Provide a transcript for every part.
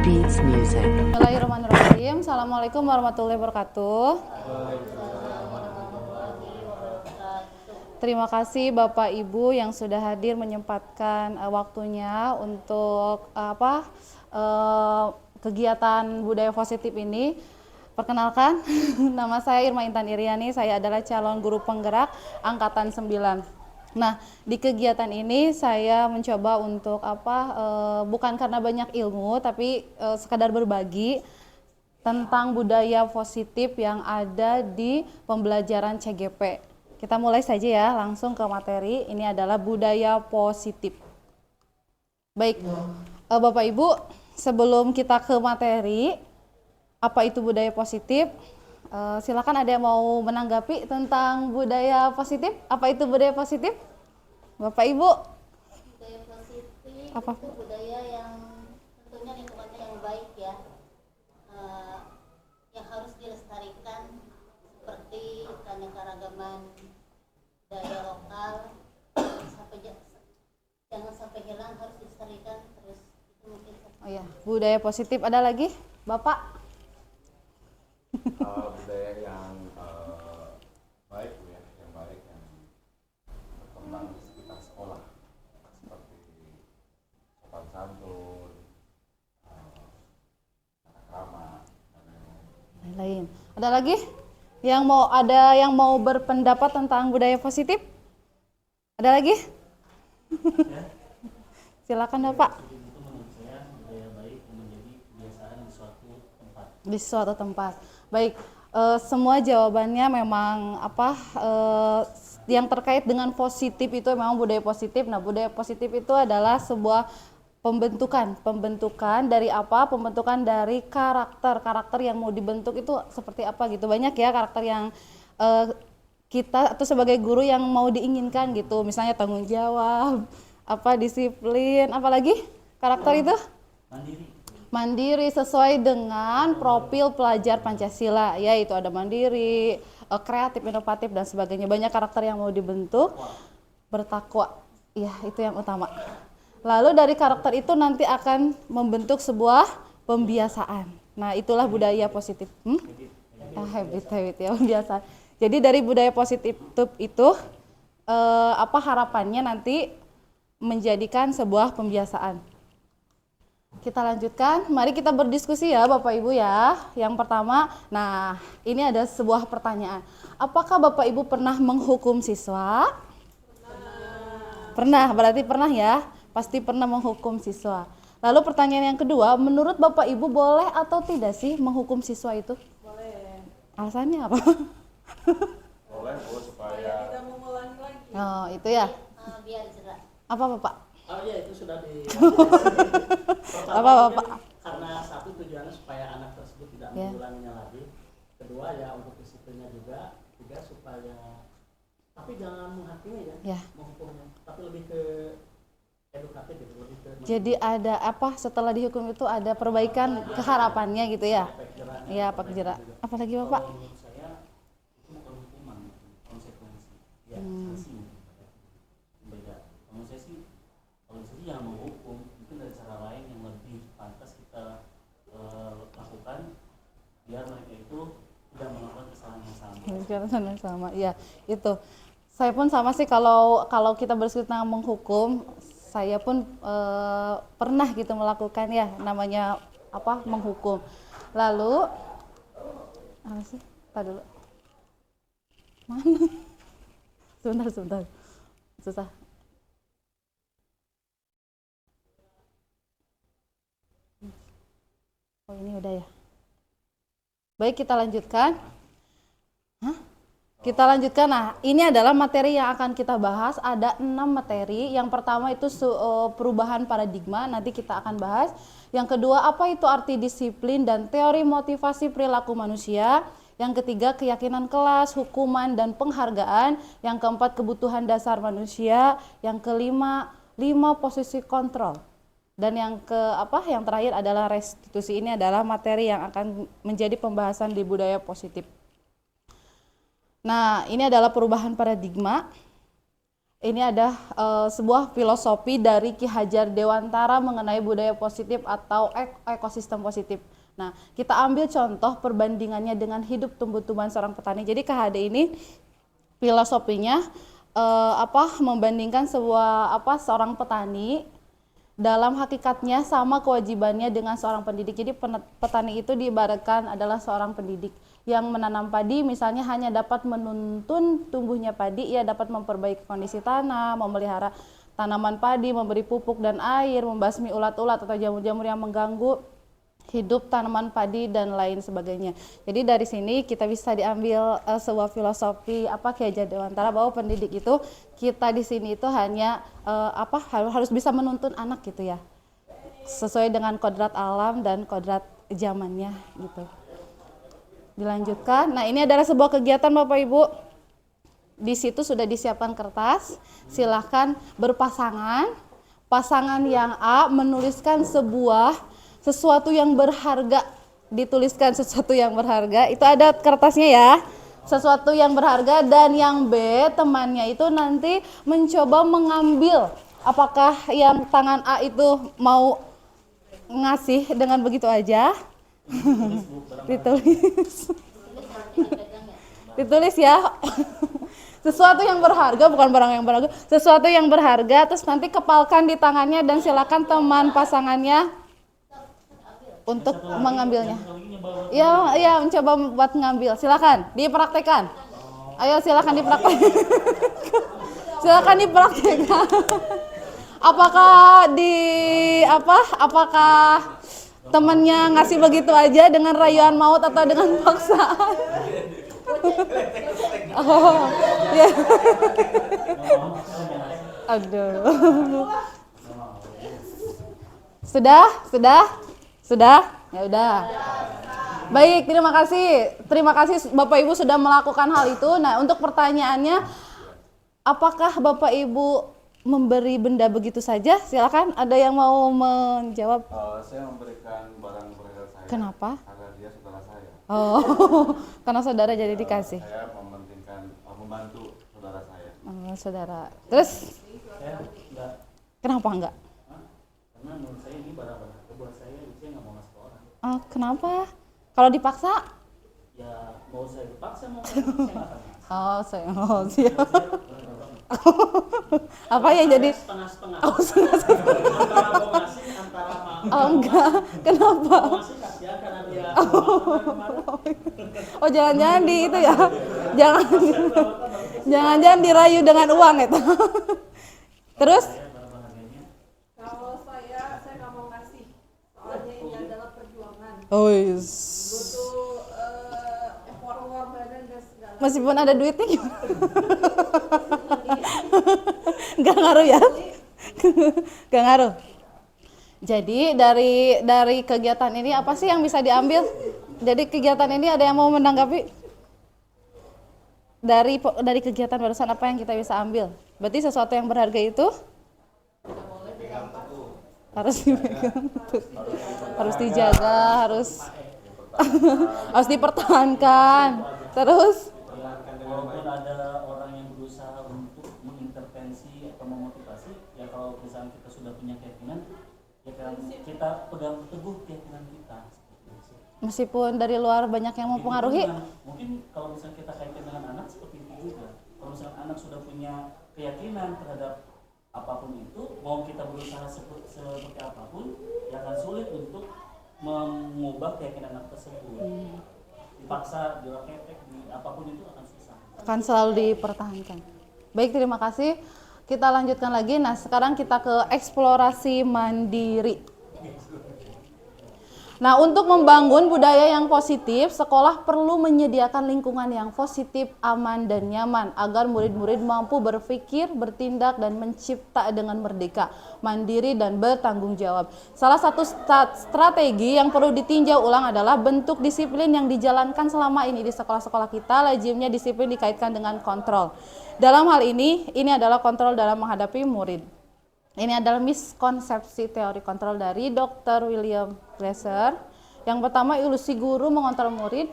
Beats Music. Bismillahirrahmanirrahim. Assalamualaikum warahmatullahi wabarakatuh. Terima kasih Bapak Ibu yang sudah hadir menyempatkan waktunya untuk kegiatan budaya positif ini. Perkenalkan, nama saya Irma Intan Iriani, saya adalah calon guru penggerak angkatan 9. Nah, di kegiatan ini saya mencoba untuk bukan karena banyak ilmu, tapi sekadar berbagi tentang budaya positif yang ada di pembelajaran CGP. Kita mulai saja ya, langsung ke materi. Ini adalah budaya positif. Baik, Bapak Ibu, sebelum kita ke materi, apa itu budaya positif? Silakan ada yang mau menanggapi tentang budaya positif? Apa itu budaya positif? Bapak Ibu? Budaya positif Apa? itu budaya yang tentunya lingkungannya yang baik ya, yang harus dilestarikan seperti keanekaragaman budaya lokal, jangan sampai hilang, harus dilestarikan terus. Itu mungkin. Oh ya, budaya positif ada lagi, Bapak? Budaya yang baik ya, yang baik yang berkembang di sekitar sekolah seperti sopan santun, tata krama dan Lain. Ada lagi? Yang mau berpendapat tentang budaya positif? Ada lagi? Silakan Bapak. Itu menurut saya budaya baik yang menjadi kebiasaan di suatu tempat. Di suatu tempat. Baik, semua jawabannya memang yang terkait dengan positif itu memang budaya positif. Nah, budaya positif itu adalah sebuah pembentukan dari apa? Pembentukan dari karakter yang mau dibentuk itu seperti apa gitu. Banyak ya karakter yang kita atau sebagai guru yang mau diinginkan gitu. Misalnya tanggung jawab, disiplin, apalagi karakter itu? Mandiri sesuai dengan profil pelajar Pancasila, ya itu ada mandiri, kreatif, inovatif dan sebagainya. Banyak karakter yang mau dibentuk. Bertakwa, ya itu yang utama. Lalu dari karakter itu nanti akan membentuk sebuah pembiasaan. Nah itulah budaya positif. Habit ya, pembiasaan. Jadi dari budaya positif itu harapannya nanti menjadikan sebuah pembiasaan. Kita lanjutkan, mari kita berdiskusi ya Bapak Ibu ya. Yang pertama, nah ini ada sebuah pertanyaan. Apakah Bapak Ibu pernah menghukum siswa? Pernah, berarti pernah ya. Pasti pernah menghukum siswa. Lalu pertanyaan yang kedua, menurut Bapak Ibu boleh atau tidak sih menghukum siswa itu? Boleh. Alasannya apa? boleh supaya tidak mengulangi lagi. Oh itu ya. Biar jelas. Apa Bapak? Oh iya, itu sudah di Apa Bapak? Karena satu tujuannya supaya anak tersebut tidak mengulanginya lagi. Kedua ya untuk disiplinnya juga. Tiga supaya, tapi jangan menghakimi ya. Menghukumnya, tapi lebih ke edukatif gitu, lebih ke. Jadi ada setelah dihukum itu ada perbaikan keharapannya gitu ya? Iya, Pak Jera. Apalagi Bapak? Kalau menurut saya itu bukan hukuman, konsekuensi. Ya, sanksi. Beda. Menurut saya sih, kalau saya sih jangan menghukum, mungkin dari cara lain yang lebih pantas kita lakukan biar mereka itu tidak melakukan kesalahan yang sama. Iya, itu. Saya pun sama sih kalau kita berdiskusi tentang menghukum, saya pun pernah gitu melakukan ya namanya menghukum. Lalu apa sih? Tadi dulu. Mana? Sebentar. Susah. Oh ini udah ya. Baik, kita lanjutkan. Kita lanjutkan. Nah, ini adalah materi yang akan kita bahas. Ada 6 materi. Yang pertama itu perubahan paradigma. Nanti kita akan bahas. Yang kedua, apa itu arti disiplin dan teori motivasi perilaku manusia. Yang ketiga, keyakinan kelas, hukuman dan penghargaan. Yang keempat, kebutuhan dasar manusia. Yang kelima, 5 posisi kontrol. Dan yang terakhir adalah restitusi. Ini adalah materi yang akan menjadi pembahasan di budaya positif. Nah, ini adalah perubahan paradigma. ini ada sebuah filosofi dari Ki Hajar Dewantara mengenai budaya positif atau ekosistem positif. Nah, kita ambil contoh perbandingannya dengan hidup tumbuh-tumbuhan seorang petani. Jadi KHD ini filosofinya membandingkan seorang petani dalam hakikatnya sama kewajibannya dengan seorang pendidik. Jadi petani itu diibaratkan adalah seorang pendidik yang menanam padi, misalnya hanya dapat menuntun tumbuhnya padi, ia dapat memperbaiki kondisi tanah, memelihara tanaman padi, memberi pupuk dan air, membasmi ulat-ulat atau jamur-jamur yang mengganggu hidup tanaman padi dan lain sebagainya. Jadi dari sini kita bisa diambil sebuah filosofi Ki Hajar Dewantara bahwa pendidik itu kita di sini itu hanya harus bisa menuntun anak gitu ya, sesuai dengan kodrat alam dan kodrat zamannya gitu. Dilanjutkan. Nah, ini adalah sebuah kegiatan Bapak Ibu. Di situ sudah disiapkan kertas. Silahkan berpasangan. Pasangan yang A menuliskan sesuatu yang berharga. Dituliskan sesuatu yang berharga. Itu ada kertasnya ya. Sesuatu yang berharga. Dan yang B, temannya itu nanti mencoba mengambil. Apakah yang tangan A itu mau ngasih dengan begitu aja? Ditulis ya. Sesuatu yang berharga, bukan barang yang berharga, sesuatu yang berharga, terus nanti kepalkan di tangannya dan silakan teman pasangannya untuk mengambilnya. Ya, mencoba buat ngambil. Silakan dipraktekkan. Ayo silakan dipraktekkan. Silakan dipraktekkan. Apakah temannya ngasih begitu aja dengan rayuan maut atau dengan paksaan? Oh, ya. Aduh. Sudah? Ya udah. Baik, terima kasih. Terima kasih Bapak Ibu sudah melakukan hal itu. Nah, untuk pertanyaannya, apakah Bapak Ibu memberi benda begitu saja? Silakan, ada yang mau menjawab? Saya memberikan barang berharga saya. Kenapa? Karena dia saudara saya. Oh, karena saudara jadi dikasih. Saya membantu saudara saya. Saudara. Terus? Saya enggak. Kenapa enggak? Karena menurut saya ini barang berharga buat saya nggak mau ngasih ke orang. Kenapa? Kalau dipaksa? Ya mau saya dipaksa mau saya nggak akan ngasih. Siap. Apa yang jadi? Setengah-setengah. Setengah-setengah. Antara mau ngasih, antara mau. Enggak. Kenapa? Mau ngasih kasih ya karena dia. Jangan-jangan di itu ya. Jangan dirayu dengan uang itu. Terus? Kalau saya nggak mau ngasih, soalnya ini adalah perjuangan. Yes. Butuh effort badan dan segala. Meskipun ada duitnya gimana? Nggak ngaruh ya? Nggak ngaruh. Jadi dari kegiatan ini apa sih yang bisa diambil? Jadi kegiatan ini ada yang mau menanggapi? Dari kegiatan barusan apa yang kita bisa ambil? Berarti sesuatu yang berharga itu harus dipegang, harus dijaga, harus dipertahankan. Terus Walaupun ada orang yang berusaha untuk mengintervensi atau memotivasi, ya kalau misalnya kita sudah punya keyakinan, ya kan kita pegang teguh keyakinan kita. meskipun dari luar banyak yang mempengaruhi. Mungkin kalau misalnya kita kaitkan dengan anak seperti itu juga. Kalau misalnya anak sudah punya keyakinan terhadap apapun itu, mau kita berusaha seperti apapun, ya akan sulit untuk mengubah keyakinan anak tersebut. Dipaksa, direkepek, apapun itu akan susah. Akan selalu dipertahankan. Baik, terima kasih. Kita lanjutkan lagi. Nah, sekarang kita ke eksplorasi mandiri. Nah, untuk membangun budaya yang positif, sekolah perlu menyediakan lingkungan yang positif, aman, dan nyaman agar murid-murid mampu berpikir, bertindak, dan mencipta dengan merdeka, mandiri, dan bertanggung jawab. Salah satu strategi yang perlu ditinjau ulang adalah bentuk disiplin yang dijalankan selama ini di sekolah-sekolah kita. Lazimnya disiplin dikaitkan dengan kontrol. Dalam hal ini adalah kontrol dalam menghadapi murid. Ini adalah miskonsepsi teori kontrol dari Dr. William Glasser. Yang pertama, ilusi guru mengontrol murid.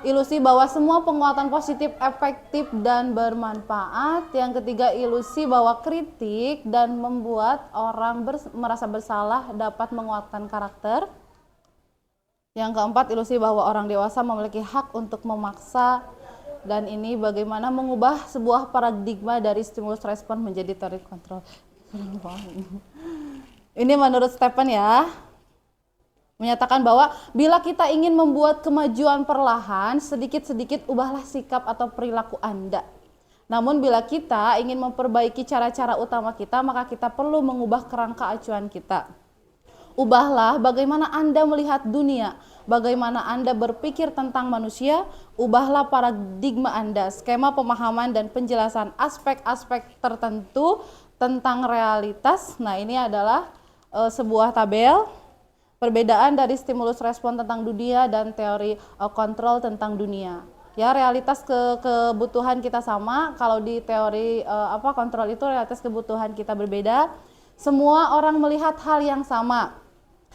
ilusi bahwa semua penguatan positif efektif dan bermanfaat. Yang ketiga, ilusi bahwa kritik dan membuat orang merasa bersalah dapat menguatkan karakter. Yang keempat, ilusi bahwa orang dewasa memiliki hak untuk memaksa. Dan ini bagaimana mengubah sebuah paradigma dari stimulus respon menjadi teori kontrol. Ini menurut Stephen ya, menyatakan bahwa bila kita ingin membuat kemajuan perlahan, sedikit-sedikit ubahlah sikap atau perilaku Anda. Namun bila kita ingin memperbaiki cara-cara utama kita, maka kita perlu mengubah kerangka acuan kita. Ubahlah bagaimana Anda melihat dunia, bagaimana Anda berpikir tentang manusia, ubahlah paradigma Anda, skema pemahaman dan penjelasan aspek-aspek tertentu tentang realitas. Nah, ini adalah sebuah tabel perbedaan dari stimulus respon tentang dunia dan teori kontrol tentang dunia. Ya, realitas kebutuhan kita sama. Kalau di teori kontrol itu realitas kebutuhan kita berbeda. Semua orang melihat hal yang sama.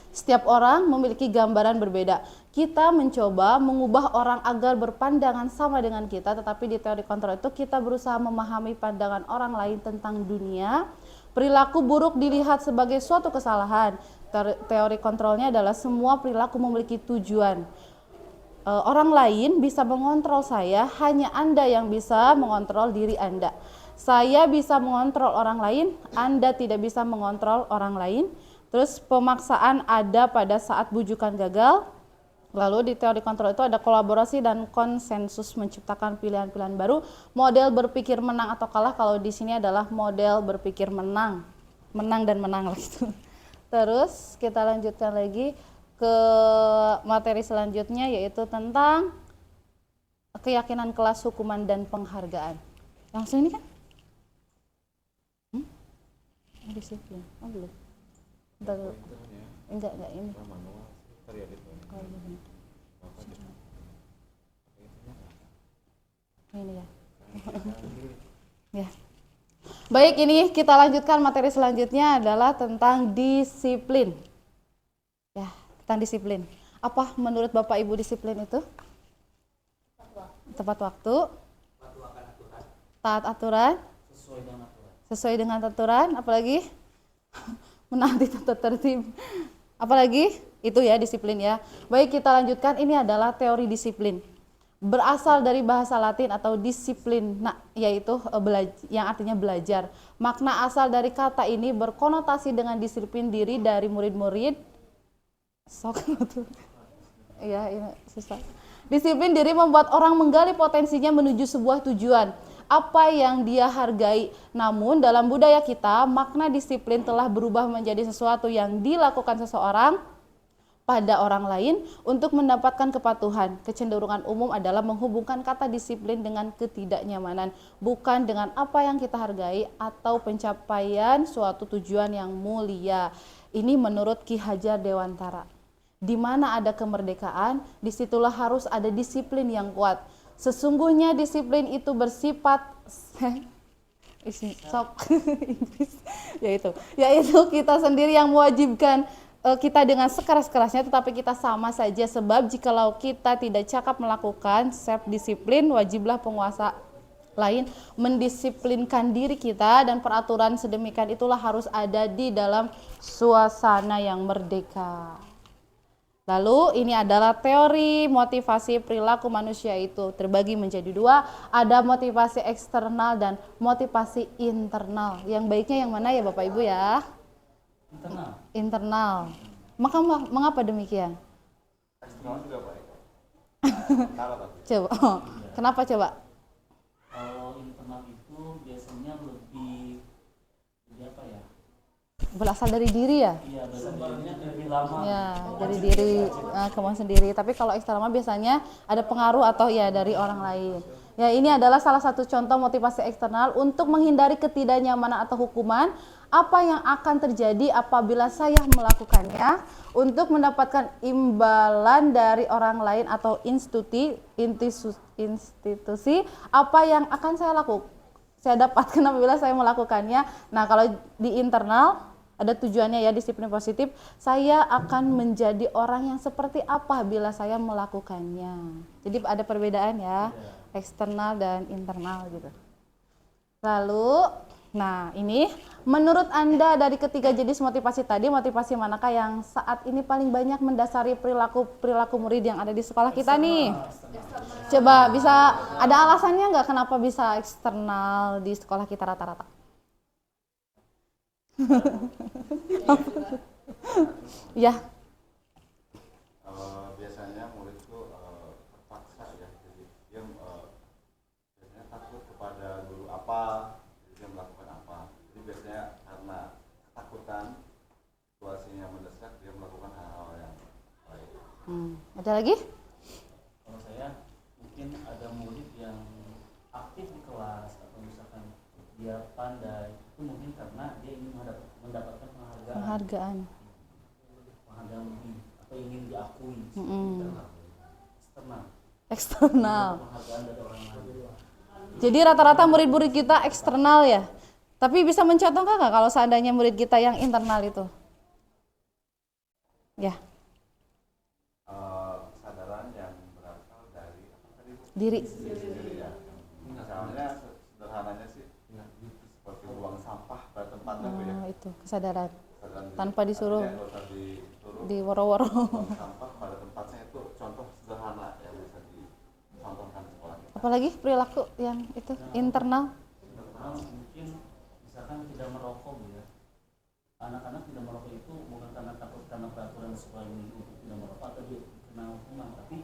Setiap orang memiliki gambaran berbeda. Kita mencoba mengubah orang agar berpandangan sama dengan kita, tetapi di teori kontrol itu kita berusaha memahami pandangan orang lain tentang dunia. Perilaku buruk dilihat sebagai suatu kesalahan. Teori kontrolnya adalah semua perilaku memiliki tujuan. Orang lain bisa mengontrol saya, hanya Anda yang bisa mengontrol diri Anda. Saya bisa mengontrol orang lain, Anda tidak bisa mengontrol orang lain. Terus pemaksaan ada pada saat bujukan gagal. Lalu di teori kontrol itu ada kolaborasi dan konsensus menciptakan pilihan-pilihan baru. Model berpikir menang atau kalah, kalau di sini adalah model berpikir menang. Menang dan menang gitu. Terus kita lanjutkan lagi ke materi selanjutnya, yaitu tentang keyakinan kelas, hukuman dan penghargaan. Langsung ini kan? Disiplin. Oh belum. Bentar dulu. Enggak ini. Oh, iya benar. Ini ya. Ya. Baik, ini kita lanjutkan materi selanjutnya adalah tentang disiplin. Ya, tentang disiplin. Apa menurut Bapak Ibu disiplin itu? Tepat waktu. Taat aturan. Sesuai dengan aturan. Apalagi? Menaati tata tertib. Apalagi? Itu ya disiplin ya. Baik, kita lanjutkan. Ini adalah teori disiplin. Berasal dari bahasa Latin atau disiplin, yaitu yang artinya belajar. Makna asal dari kata ini berkonotasi dengan disiplin diri dari murid-murid. Ya, ini susah. Disiplin diri membuat orang menggali potensinya menuju sebuah tujuan, apa yang dia hargai. Namun dalam budaya kita, makna disiplin telah berubah menjadi sesuatu yang dilakukan seseorang pada orang lain untuk mendapatkan kepatuhan. Kecenderungan umum adalah menghubungkan kata disiplin dengan ketidaknyamanan, bukan dengan apa yang kita hargai atau pencapaian suatu tujuan yang mulia. Ini menurut Ki Hajar Dewantara. Di mana ada kemerdekaan, disitulah harus ada disiplin yang kuat. Sesungguhnya disiplin itu bersifat yaitu kita sendiri yang mewajibkan kita dengan sekeras-kerasnya, tetapi kita sama saja, sebab jikalau kita tidak cakap melakukan self disiplin, wajiblah penguasa lain mendisiplinkan diri kita, dan peraturan sedemikian itulah harus ada di dalam suasana yang merdeka. Lalu ini adalah teori motivasi perilaku manusia, itu terbagi menjadi dua, ada motivasi eksternal dan motivasi internal. Yang baiknya yang mana ya Bapak Ibu ya? Internal. Mengapa demikian? Eksternal juga baik. Coba. Kenapa coba? Kalau internal itu biasanya lebih apa ya? Berasal dari diri ya? Iya, sumbernya lebih lama. Ya, dari diri kamu sendiri. Tapi kalau eksternal biasanya ada pengaruh atau ya dari orang lain. Ya, ini adalah salah satu contoh motivasi eksternal untuk menghindari ketidaknyamanan atau hukuman. Apa yang akan terjadi apabila saya melakukannya untuk mendapatkan imbalan dari orang lain atau institusi, apa yang akan saya dapatkan apabila saya melakukannya. Nah, kalau di internal ada tujuannya ya disiplin positif. Saya akan menjadi orang yang seperti apa bila saya melakukannya. Jadi ada perbedaan ya, eksternal dan internal gitu. Lalu, nah ini menurut Anda dari ketiga jenis motivasi tadi, motivasi manakah yang saat ini paling banyak mendasari perilaku murid yang ada di sekolah kita nih? Coba bisa, ada alasannya nggak kenapa bisa eksternal di sekolah kita rata-rata? Ya. Biasanya murid itu terpaksa ya, jadi dia biasanya takut kepada guru apa, jadi dia melakukan apa. Jadi biasanya karena ketakutan, situasinya mendesak, dia melakukan hal-hal yang baik. Ada lagi? Kalau saya mungkin ada murid yang aktif di kelas atau misalkan dia pandai, itu mungkin karena dia ingin mendapatkan penghargaan lebih atau ingin diakui. Eksternal. Penghargaan dari orang lain. Jadi rata-rata murid-murid kita eksternal ya. Tapi bisa mencontohkan nggak kalau seandainya murid kita yang internal itu? Ya. Kesadaran yang berasal dari apa tadi Bu? Diri. Diri ya. Misalnya sederhananya sih seperti buang sampah pada tempatnya Bu ya. Itu kesadaran. Kesadaran diri. Tanpa disuruh. Artinya nggak usah disuruh Di woro-woro. buang sampah pada tempatnya, itu contoh sederhana yang bisa dicontohkan di sekolah kita. Apalagi perilaku yang itu internal. Internal mungkin misalkan tidak merokok ya. Anak-anak tidak merokok itu bukan karena takut karena peraturan sekolah ini untuk tidak merokok atau dia kena hukuman, tapi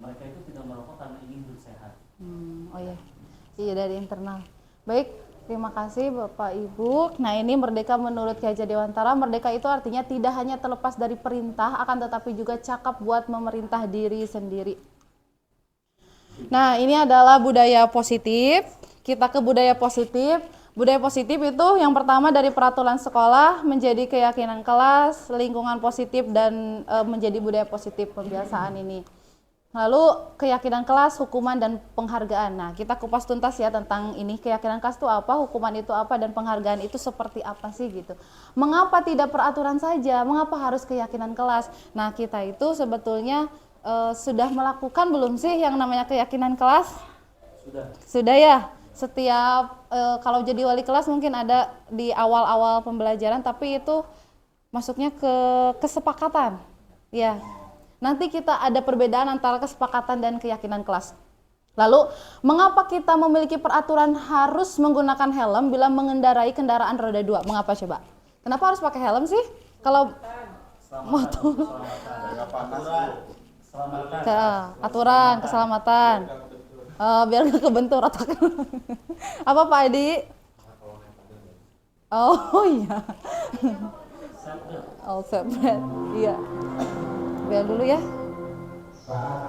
mereka itu tidak merokok karena ingin hidup sehat. Oh iya. Iya dari internal. Baik, terima kasih Bapak Ibu. Nah ini merdeka menurut Ki Hajar Dewantara, merdeka itu artinya tidak hanya terlepas dari perintah, akan tetapi juga cakap buat memerintah diri sendiri. Nah ini adalah budaya positif. Kita ke budaya positif. Budaya positif itu yang pertama dari peraturan sekolah menjadi keyakinan kelas, lingkungan positif dan menjadi budaya positif pembiasaan ini. Lalu keyakinan kelas, hukuman dan penghargaan. Nah, kita kupas tuntas ya tentang ini, keyakinan kelas itu apa, hukuman itu apa, dan penghargaan itu seperti apa sih gitu. Mengapa tidak peraturan saja? Mengapa harus keyakinan kelas? Nah, kita itu sebetulnya sudah melakukan belum sih yang namanya keyakinan kelas? Sudah ya. Setiap kalau jadi wali kelas mungkin ada di awal-awal pembelajaran, tapi itu masuknya ke kesepakatan. Ya. Nanti kita ada perbedaan antara kesepakatan dan keyakinan kelas. Lalu, mengapa kita memiliki peraturan harus menggunakan helm bila mengendarai kendaraan roda 2? Mengapa coba? Kenapa harus pakai helm sih? Kalau motor, aturan keselamatan. Biar nggak kebentur otak. Apa Pak Edi? Oh iya. Oh separate. Iya. Biar dulu ya. Hah?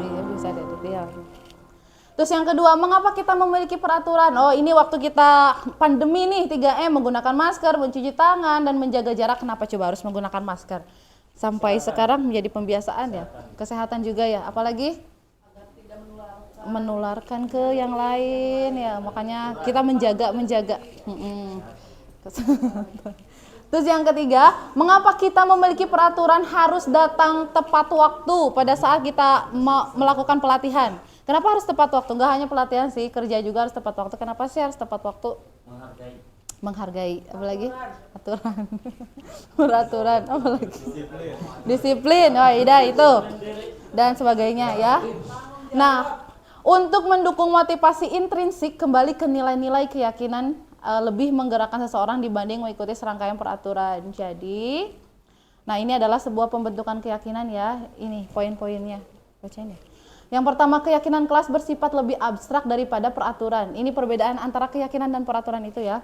Iya bisa deh dia. Terus yang kedua, mengapa kita memiliki peraturan? Oh ini waktu kita pandemi nih 3M, menggunakan masker, mencuci tangan, dan menjaga jarak. Kenapa coba harus menggunakan masker? Sampai sekarang menjadi pembiasaan ya. Kesehatan juga ya, apalagi menularkan ke yang lain ya. Makanya kita menjaga. Terus yang ketiga, mengapa kita memiliki peraturan harus datang tepat waktu pada saat kita melakukan pelatihan? Kenapa harus tepat waktu? Enggak hanya pelatihan sih, kerja juga harus tepat waktu. Kenapa sih harus tepat waktu? Menghargai. Apalagi? Aturan. Peraturan. Apalagi? Disiplin. Oh iya itu. Dan sebagainya ya. Nah, untuk mendukung motivasi intrinsik kembali ke nilai-nilai keyakinan lebih menggerakkan seseorang dibanding mengikuti serangkaian peraturan. Jadi, nah ini adalah sebuah pembentukan keyakinan ya. Ini poin-poinnya. Bacain ya. Yang pertama, keyakinan kelas bersifat lebih abstrak daripada peraturan. Ini perbedaan antara keyakinan dan peraturan itu ya.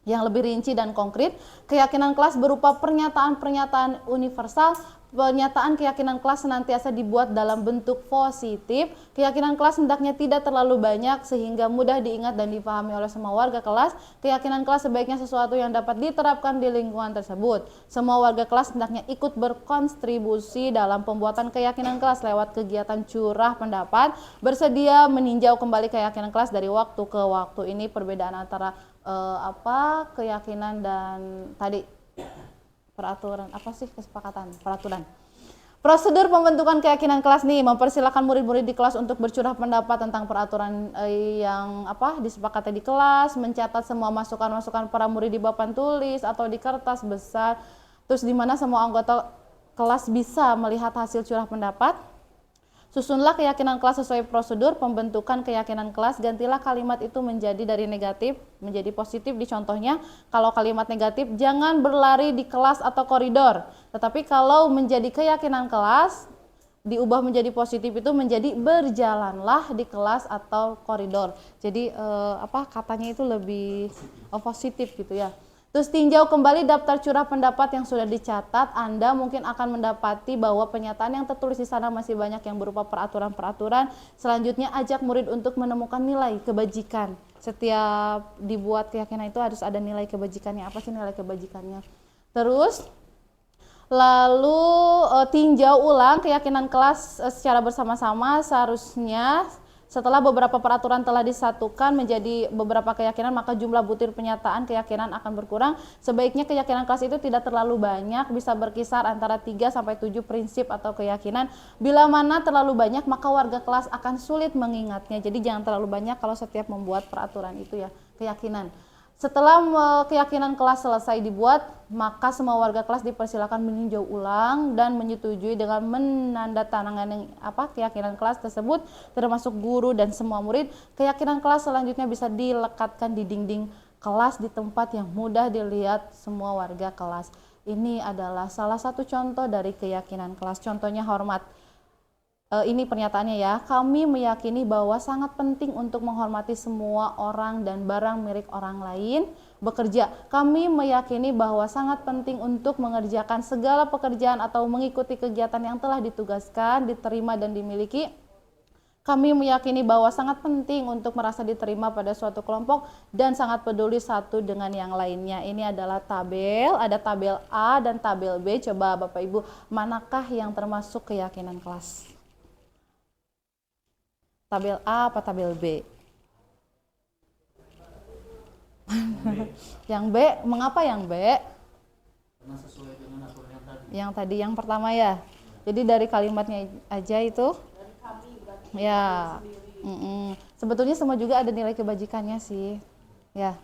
Yang lebih rinci dan konkret, keyakinan kelas berupa pernyataan-pernyataan universal, pernyataan keyakinan kelas senantiasa dibuat dalam bentuk positif. Keyakinan kelas hendaknya tidak terlalu banyak sehingga mudah diingat dan dipahami oleh semua warga kelas. Keyakinan kelas sebaiknya sesuatu yang dapat diterapkan di lingkungan tersebut. Semua warga kelas hendaknya ikut berkontribusi dalam pembuatan keyakinan kelas lewat kegiatan curah pendapat, bersedia meninjau kembali keyakinan kelas dari waktu ke waktu. Ini perbedaan antara keyakinan dan tadi peraturan, apa sih kesepakatan peraturan. Prosedur pembentukan keyakinan kelas nih, mempersilahkan murid-murid di kelas untuk bercurah pendapat tentang peraturan yang disepakati di kelas, mencatat semua masukan-masukan para murid di papan tulis atau di kertas besar, terus di mana semua anggota kelas bisa melihat hasil curah pendapat. Susunlah keyakinan kelas sesuai prosedur pembentukan keyakinan kelas. Gantilah kalimat itu menjadi dari negatif menjadi positif. Di contohnya, kalau kalimat negatif, jangan berlari di kelas atau koridor. Tetapi kalau menjadi keyakinan kelas, diubah menjadi positif itu menjadi berjalanlah di kelas atau koridor. Jadi katanya itu lebih positif gitu ya. Terus tinjau kembali daftar curah pendapat yang sudah dicatat. Anda mungkin akan mendapati bahwa pernyataan yang tertulis di sana masih banyak yang berupa peraturan-peraturan. Selanjutnya ajak murid untuk menemukan nilai kebajikan. Setiap dibuat keyakinan itu harus ada nilai kebajikannya. Apa sih nilai kebajikannya? Terus lalu tinjau ulang keyakinan kelas secara bersama-sama. Seharusnya setelah beberapa peraturan telah disatukan menjadi beberapa keyakinan, maka jumlah butir pernyataan keyakinan akan berkurang. Sebaiknya keyakinan kelas itu tidak terlalu banyak, bisa berkisar antara 3 sampai 7 prinsip atau keyakinan. Bila mana terlalu banyak, maka warga kelas akan sulit mengingatnya. Jadi jangan terlalu banyak kalau setiap membuat peraturan itu ya, keyakinan. Setelah keyakinan kelas selesai dibuat, maka semua warga kelas dipersilakan meninjau ulang dan menyetujui dengan menandatangani keyakinan kelas tersebut, termasuk guru dan semua murid. Keyakinan kelas selanjutnya bisa dilekatkan di dinding kelas di tempat yang mudah dilihat semua warga kelas. Ini adalah salah satu contoh dari keyakinan kelas. Contohnya hormat. Ini pernyataannya ya, kami meyakini bahwa sangat penting untuk menghormati semua orang dan barang milik orang lain. Bekerja, kami meyakini bahwa sangat penting untuk mengerjakan segala pekerjaan atau mengikuti kegiatan yang telah ditugaskan, diterima dan dimiliki. Kami meyakini bahwa sangat penting untuk merasa diterima pada suatu kelompok dan sangat peduli satu dengan yang lainnya. Ini adalah tabel, ada tabel A dan tabel B. Coba Bapak Ibu, manakah yang termasuk keyakinan kelas? Tabel A apa tabel B? Yang B, mengapa yang B? Karena sesuai dengan aturan yang tadi. Yang tadi, yang pertama ya. Jadi dari kalimatnya aja itu. Dari kami berarti Ya. Sebetulnya semua juga ada nilai kebajikannya sih. Ya.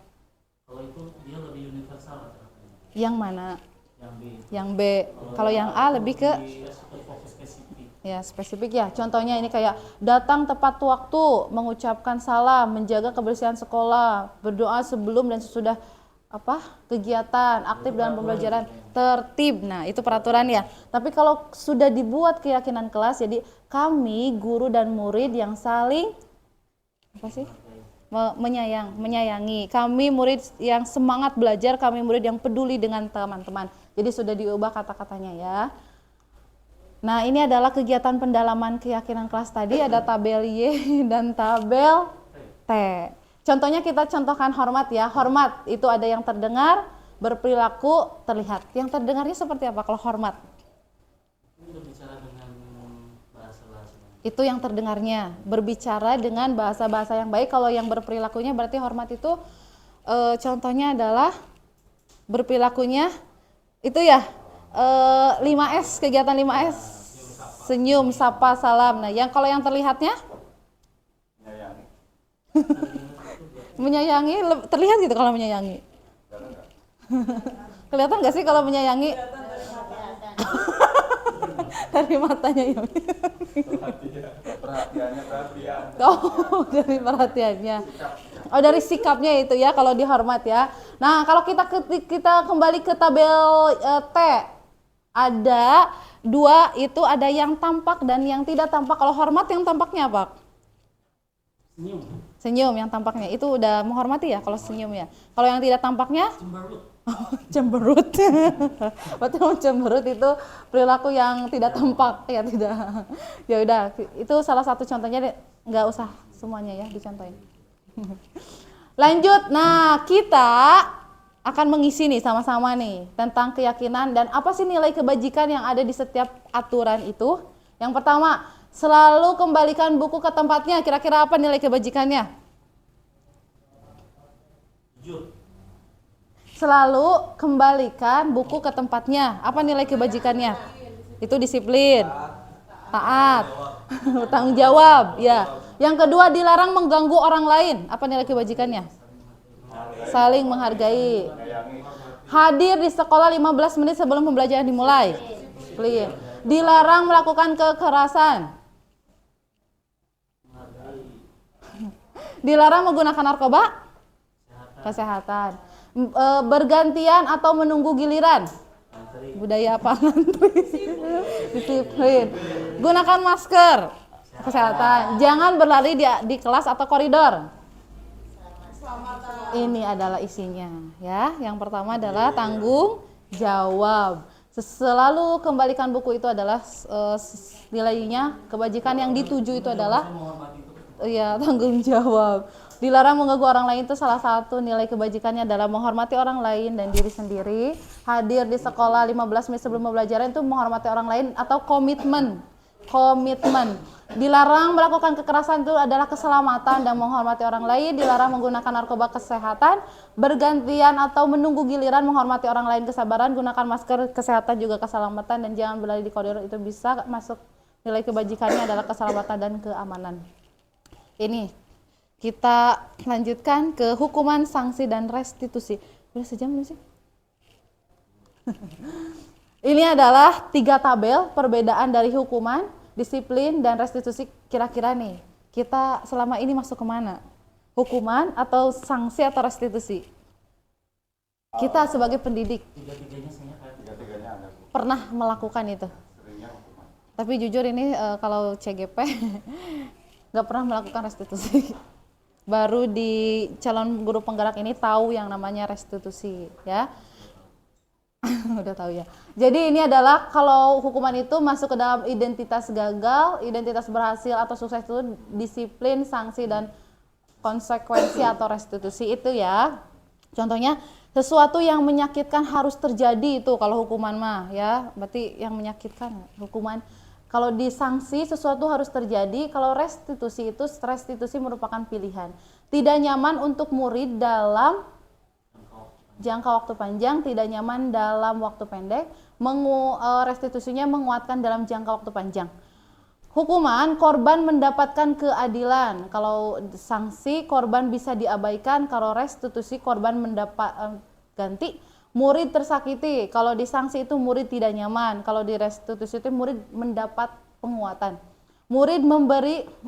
Kalau itu dia lebih universal rata-ratanya. Yang mana? Yang B. Yang B. Kalau yang A lebih ke fokus spesifik. ya spesifik ya. Contohnya ini kayak datang tepat waktu, mengucapkan salam, menjaga kebersihan sekolah, berdoa sebelum dan sesudah kegiatan, aktif dalam pembelajaran, tertib. Nah, itu peraturan ya. Tapi kalau sudah dibuat keyakinan kelas, jadi kami guru dan murid yang saling menyayangi. Kami murid yang semangat belajar, kami murid yang peduli dengan teman-teman. Jadi sudah diubah kata-katanya ya. Nah, ini adalah kegiatan pendalaman keyakinan kelas tadi, ada tabel Y dan tabel T. Contohnya kita contohkan hormat ya. Hormat itu ada yang terdengar, berperilaku, terlihat. Yang terdengarnya seperti apa kalau hormat? Berbicara dengan bahasa-bahasa. Itu yang terdengarnya, berbicara dengan bahasa-bahasa yang baik. Kalau yang berperilakunya berarti hormat itu contohnya adalah berperilakunya itu ya 5S, kegiatan 5S, senyum, sapa, salam. Nah, kalau yang terlihatnya menyayangi, terlihat gitu kalau menyayangi. Kelihatan nggak sih kalau menyayangi? Dari matanya ya. Perhatian. Oh, dari perhatiannya. Oh, dari sikapnya itu ya kalau dihormat ya. Nah, kalau kita kembali ke tabel T, ada 2 itu ada yang tampak dan yang tidak tampak. Kalau hormat yang tampaknya apa? Senyum. Senyum yang tampaknya itu udah menghormati ya kalau senyum ya. Kalau yang tidak tampaknya Cemberut. Cemberut. Berarti cemberut itu perilaku yang tidak tampak ya, tidak. Ya udah, itu salah satu contohnya, nggak usah semuanya ya dicontohin. Lanjut. Nah, kita akan mengisi nih sama-sama nih tentang keyakinan dan apa sih nilai kebajikan yang ada di setiap aturan itu. Yang pertama, selalu kembalikan buku ke tempatnya. Kira-kira apa nilai kebajikannya? Jujur. Selalu kembalikan buku ke tempatnya. Apa nilai kebajikannya? Itu disiplin, taat, tanggung jawab. Ya. Yang kedua, dilarang mengganggu orang lain. Apa nilai kebajikannya? Saling menghargai. Hadir di sekolah 15 menit sebelum pembelajaran dimulai. Disiplin. Dilarang melakukan kekerasan. Dilarang menggunakan narkoba. Kesehatan. Bergantian atau menunggu giliran. Budaya apa? Disiplin. Gunakan masker. Kesehatan. Jangan berlari di kelas atau koridor. Ini adalah isinya ya. Yang pertama adalah tanggung jawab. Selalu kembalikan buku itu adalah nilainya, kebajikan yang dituju itu adalah tanggung jawab. Dilarang mengganggu orang lain itu salah satu nilai kebajikannya adalah menghormati orang lain dan diri sendiri. Hadir di sekolah 15 menit sebelum pembelajaran itu menghormati orang lain atau komitmen. Dilarang melakukan kekerasan itu adalah keselamatan dan menghormati orang lain. Dilarang menggunakan narkoba, kesehatan. Bergantian atau menunggu giliran, menghormati orang lain, kesabaran. Gunakan masker, kesehatan juga keselamatan. Dan jangan berlari di koridor, itu bisa masuk nilai kebajikannya adalah keselamatan dan keamanan. Ini kita lanjutkan ke hukuman, sanksi, dan restitusi. Udah sejam belum sih? Ini adalah 3 tabel perbedaan dari hukuman, disiplin, dan restitusi. Kira-kira nih, kita selama ini masuk kemana? Hukuman atau sanksi atau restitusi? Kita sebagai pendidik Tiga-tiganya ada, Bu. pernah melakukan itu. Seringnya hukuman. Tapi jujur ini kalau CGP nggak pernah melakukan restitusi. Baru di calon guru penggerak ini tahu yang namanya restitusi ya. Udah tahu ya. Jadi ini adalah kalau hukuman itu masuk ke dalam identitas gagal, identitas berhasil atau sukses itu disiplin, sanksi, dan konsekuensi atau restitusi itu ya. Contohnya sesuatu yang menyakitkan harus terjadi itu kalau hukuman mah ya. Berarti yang menyakitkan hukuman. Kalau disanksi sesuatu harus terjadi, kalau restitusi itu merupakan pilihan. Tidak nyaman untuk murid dalam jangka waktu panjang, tidak nyaman dalam waktu pendek, restitusinya menguatkan dalam jangka waktu panjang. Hukuman, korban mendapatkan keadilan. Kalau sanksi, korban bisa diabaikan. Kalau restitusi, korban mendapat ganti. Murid tersakiti. Kalau disanksi itu murid tidak nyaman. Kalau di restitusi itu murid mendapat penguatan. Murid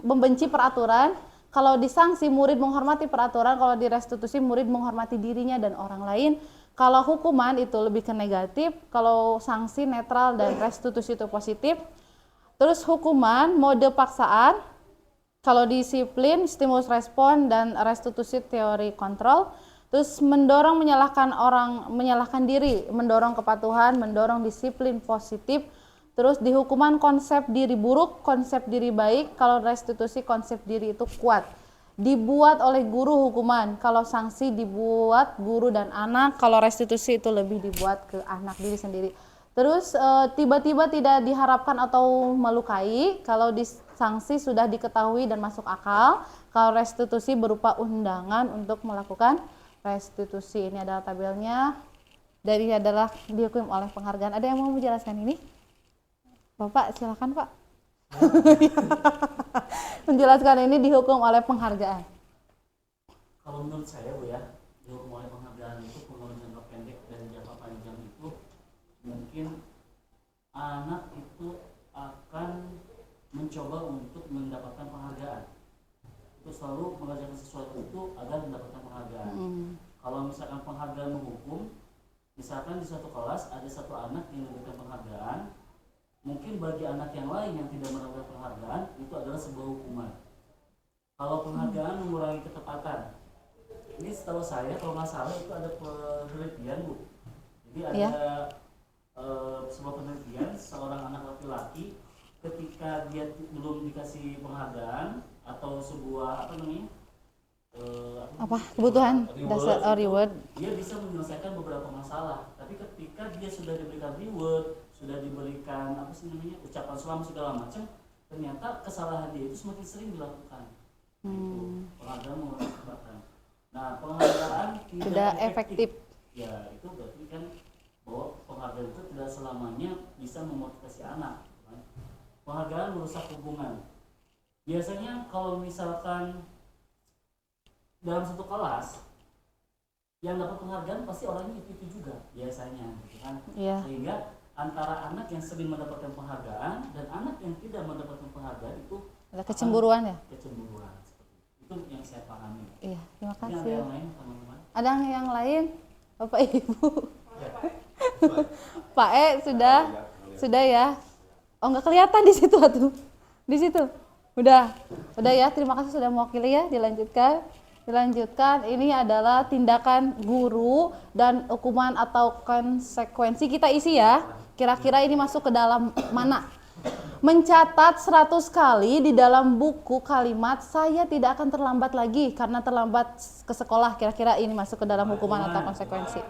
membenci peraturan. Kalau disanksi murid menghormati peraturan. Kalau di restitusi murid menghormati dirinya dan orang lain. Kalau hukuman itu lebih ke negatif. Kalau sanksi netral dan restitusi itu positif. Terus hukuman mode paksaan. Kalau disiplin, stimulus respon, dan restitusi teori kontrol. Terus mendorong menyalahkan diri, mendorong kepatuhan, mendorong disiplin positif. Terus di hukuman konsep diri buruk, konsep diri baik. Kalau restitusi konsep diri itu kuat. Dibuat oleh guru hukuman. Kalau sanksi dibuat guru dan anak. Kalau restitusi itu lebih dibuat ke anak diri sendiri. Terus tiba-tiba tidak diharapkan atau melukai. Kalau di sanksi sudah diketahui dan masuk akal. Kalau restitusi berupa undangan untuk melakukan restitusi. Ini adalah tabelnya. Dari adalah dihukum oleh penghargaan. Ada yang mau menjelaskan ini? Bapak silakan Pak. Menjelaskan ini dihukum oleh penghargaan. Kalau menurut saya Bu ya, dihukum oleh penghargaan itu pengelolaan jangka pendek dan jangka panjang itu mungkin anak itu akan mencoba untuk mendapatkan penghargaan. Itu selalu mengerjakan sesuatu itu agar mendapatkan penghargaan. Kalau misalkan penghargaan menghukum, misalkan di suatu kelas ada satu anak yang mendapatkan penghargaan, mungkin bagi anak yang lain yang tidak mendapatkan penghargaan itu adalah sebuah hukuman. Kalau penghargaan mengurangi ketepatan, Ini setahu saya kalau nggak salah itu ada penelitian Bu. Jadi ada Iya. sebuah penelitian seorang anak laki-laki ketika dia belum dikasih penghargaan atau sebuah apa namanya Apa kebutuhan dasar reward? dia bisa menyelesaikan beberapa masalah. Tapi ketika dia sudah diberikan reward, sudah diberikan apa sih namanya ucapan selamat segala macam, ternyata kesalahan dia itu semakin sering dilakukan. Itu penghargaan mengakibatkan. Nah, penghargaan Tidak efektif. Ya, itu berarti kan bahwa penghargaan itu tidak selamanya bisa memotivasi anak. Kan? Penghargaan merusak hubungan. Biasanya kalau misalkan dalam satu kelas yang dapat penghargaan pasti orangnya itu juga biasanya, gitu kan? Iya. Sehingga antara anak yang sering mendapatkan penghargaan dan anak yang tidak mendapatkan penghargaan itu Ada kecemburuan ya? kecemburuan. Itu yang saya pahami. Iya, terima Ini ada kasih. yang lain teman-teman? Ada yang lain? Bapak Ibu. Pak E sudah ya. Oh nggak kelihatan di situ atuh. Di situ. Udah ya. Terima kasih sudah mewakili ya. Dilanjutkan. Ini adalah tindakan guru dan hukuman atau konsekuensi kita isi ya. Kira-kira ini masuk ke dalam mana? Mencatat 100 kali di dalam buku kalimat saya tidak akan terlambat lagi karena terlambat ke sekolah. Kira-kira ini masuk ke dalam hukuman atau konsekuensi.